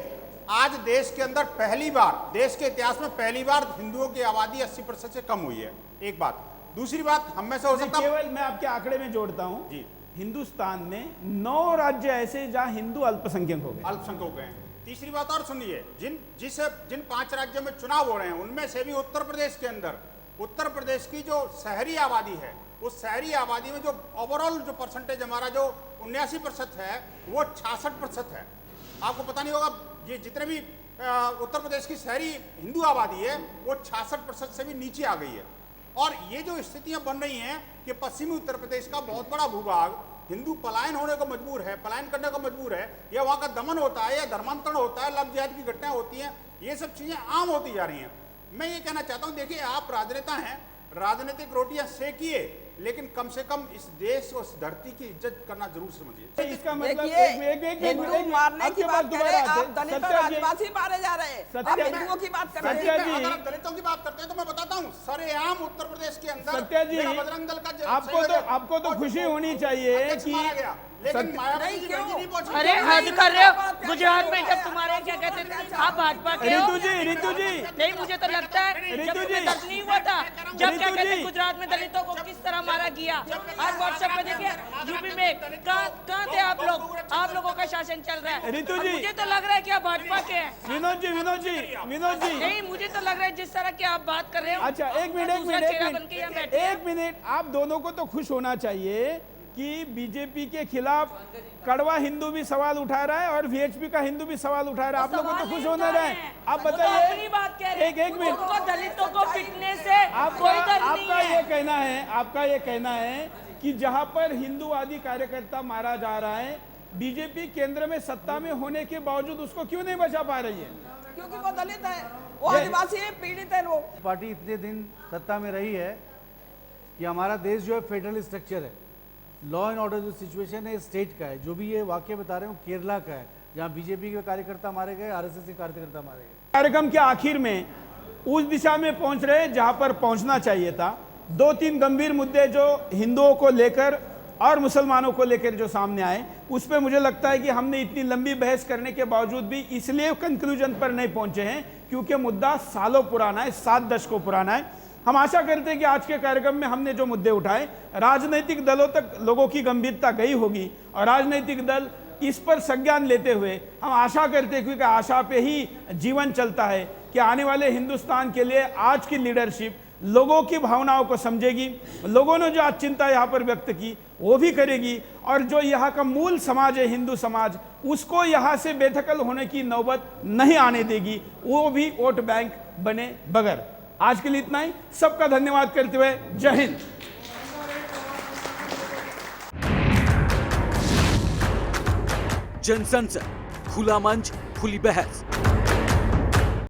आज देश के अंदर पहली बार, देश के इतिहास में पहली बार हिंदुओं की आबादी 80% से कम हुई है। एक बात। दूसरी बात, हम में से हो सकता है, केवल मैं आपके आंकड़े में जोड़ता हूं जी, हिंदुस्तान में 9 राज्य ऐसे जहां हिंदू अल्पसंख्यक हो गए, अल्पसंख्यक हो गए हैं। तीसरी बात और सुनिए, जिन 5 राज्यों में चुनाव हो रहे हैं, उनमें से भी उत्तर प्रदेश के अंदर, उत्तर प्रदेश की जो शहरी आबादी है, उस शहरी आबादी में जो ओवरऑल जो परसेंटेज हमारा जो 79% है, वो 66% है। आपको पता नहीं होगा, ये जितने भी उत्तर प्रदेश की शहरी हिंदू आबादी है, वो 66% से भी नीचे आ गई है। और ये जो स्थितियां बन रही हैं कि पश्चिमी उत्तर प्रदेश का बहुत बड़ा भूभाग हिंदू पलायन होने को मजबूर है, पलायन करने को मजबूर है, या वहां का दमन होता है, या धर्मांतरण होता है, लव जिहाद की घटनाएं होती हैं, ये सब चीजें आम होती जा रही हैं। मैं ये कहना चाहता हूं, देखिए आप राजनेता हैं, राजनीतिक रोटियां सेकिए, लेकिन कम से कम इस देश और इस धरती की इज्जत करना जरूर समझिए। इसका मतलब हिंदू मारने की बात कर रहे हैं आप, दलित और आदिवासी मारे जा रहे हैं, आप हिंदुओं की बात कर रहे हैं। अगर आप दलितों की बात करते हैं तो मैं बताता हूं, सरेआम उत्तर प्रदेश के अंदर सत्या जी, बजरंग दल का आपको तो खुशी होनी चाहिए कि लेकिन मायावती जी नहीं पहुंची। अरे हद कर रहे हो। गुजरात में जब तुम्हारे क्या कहते थे, आप भाजपा के हो। रितु जी नहीं, मुझे तो लगता है जब तुम्हें दर्द नहीं हुआ था, जब क्या कहते हैं गुजरात में दलितों को किस तरह मारा गया। आज व्हाट्सएप पे देखिए, यूपी में कहाँ थे आप लोग? आप लोगों का शासन चल रहा है। रितु जी, मुझे तो लग रहा है कि आप भाजपा के हैं। विनोद जी नहीं, मुझे तो लग रहा है जिस तरह की आप बात कर रहे हो। अच्छा, एक मिनट, आप दोनों को तो खुश होना चाहिए कि बीजेपी के खिलाफ कड़वा हिंदू भी सवाल उठा रहा है और वीएचपी का हिंदू भी सवाल उठा रहा है। आप लोगों को तो खुश होना रहा है। आप बताइए, एक मिनट, दलितों को पिटने से कोई डर नहीं है। आपका ये कहना है कि जहां पर हिंदूवादी कार्यकर्ता मारा जा रहा है, बीजेपी केंद्र में सत्ता में होने के बावजूद उसको क्यों नहीं बचा पा रही है? क्योंकि वो दलित है, वो आदिवासी है, पीड़ित है। वो पार्टी इतने दिन सत्ता में रही है कि हमारा देश जो है फेडरल स्ट्रक्चर है, लॉ एंड ऑर्डर जो सिचुएशन है स्टेट का है। जो भी ये वाक्य बता रहे हूँ केरला का है, जहाँ बीजेपी के कार्यकर्ता मारे गए, आरएसएस के कार्यकर्ता मारे गए। कार्यक्रम के आखिर में उस दिशा में पहुंच रहे जहां पर पहुंचना चाहिए था। 2-3 गंभीर मुद्दे जो हिंदुओं को लेकर और मुसलमानों को लेकर जो सामने आए, उस पर मुझे लगता है कि हमने इतनी लंबी बहस करने के बावजूद भी इसलिए कंक्लूजन पर नहीं पहुंचे हैं क्योंकि मुद्दा सालों पुराना है, 7 दशकों पुराना है। हम आशा करते हैं कि आज के कार्यक्रम में हमने जो मुद्दे उठाए, राजनीतिक दलों तक लोगों की गंभीरता गई होगी और राजनीतिक दल इस पर संज्ञान लेते हुए हम आशा करते हैं, क्योंकि आशा पे ही जीवन चलता है, कि आने वाले हिंदुस्तान के लिए आज की लीडरशिप लोगों की भावनाओं को समझेगी, लोगों ने जो आज चिंता यहाँ पर व्यक्त की वो भी करेगी, और जो यहाँ का मूल समाज है हिंदू समाज, उसको यहाँ से बेदखल होने की नौबत नहीं आने देगी, वो भी वोट बैंक बने बगैर। आज के लिए इतना ही, सबका धन्यवाद करते हुए जय हिंद। जनसंसद, खुला मंच, खुली बहस।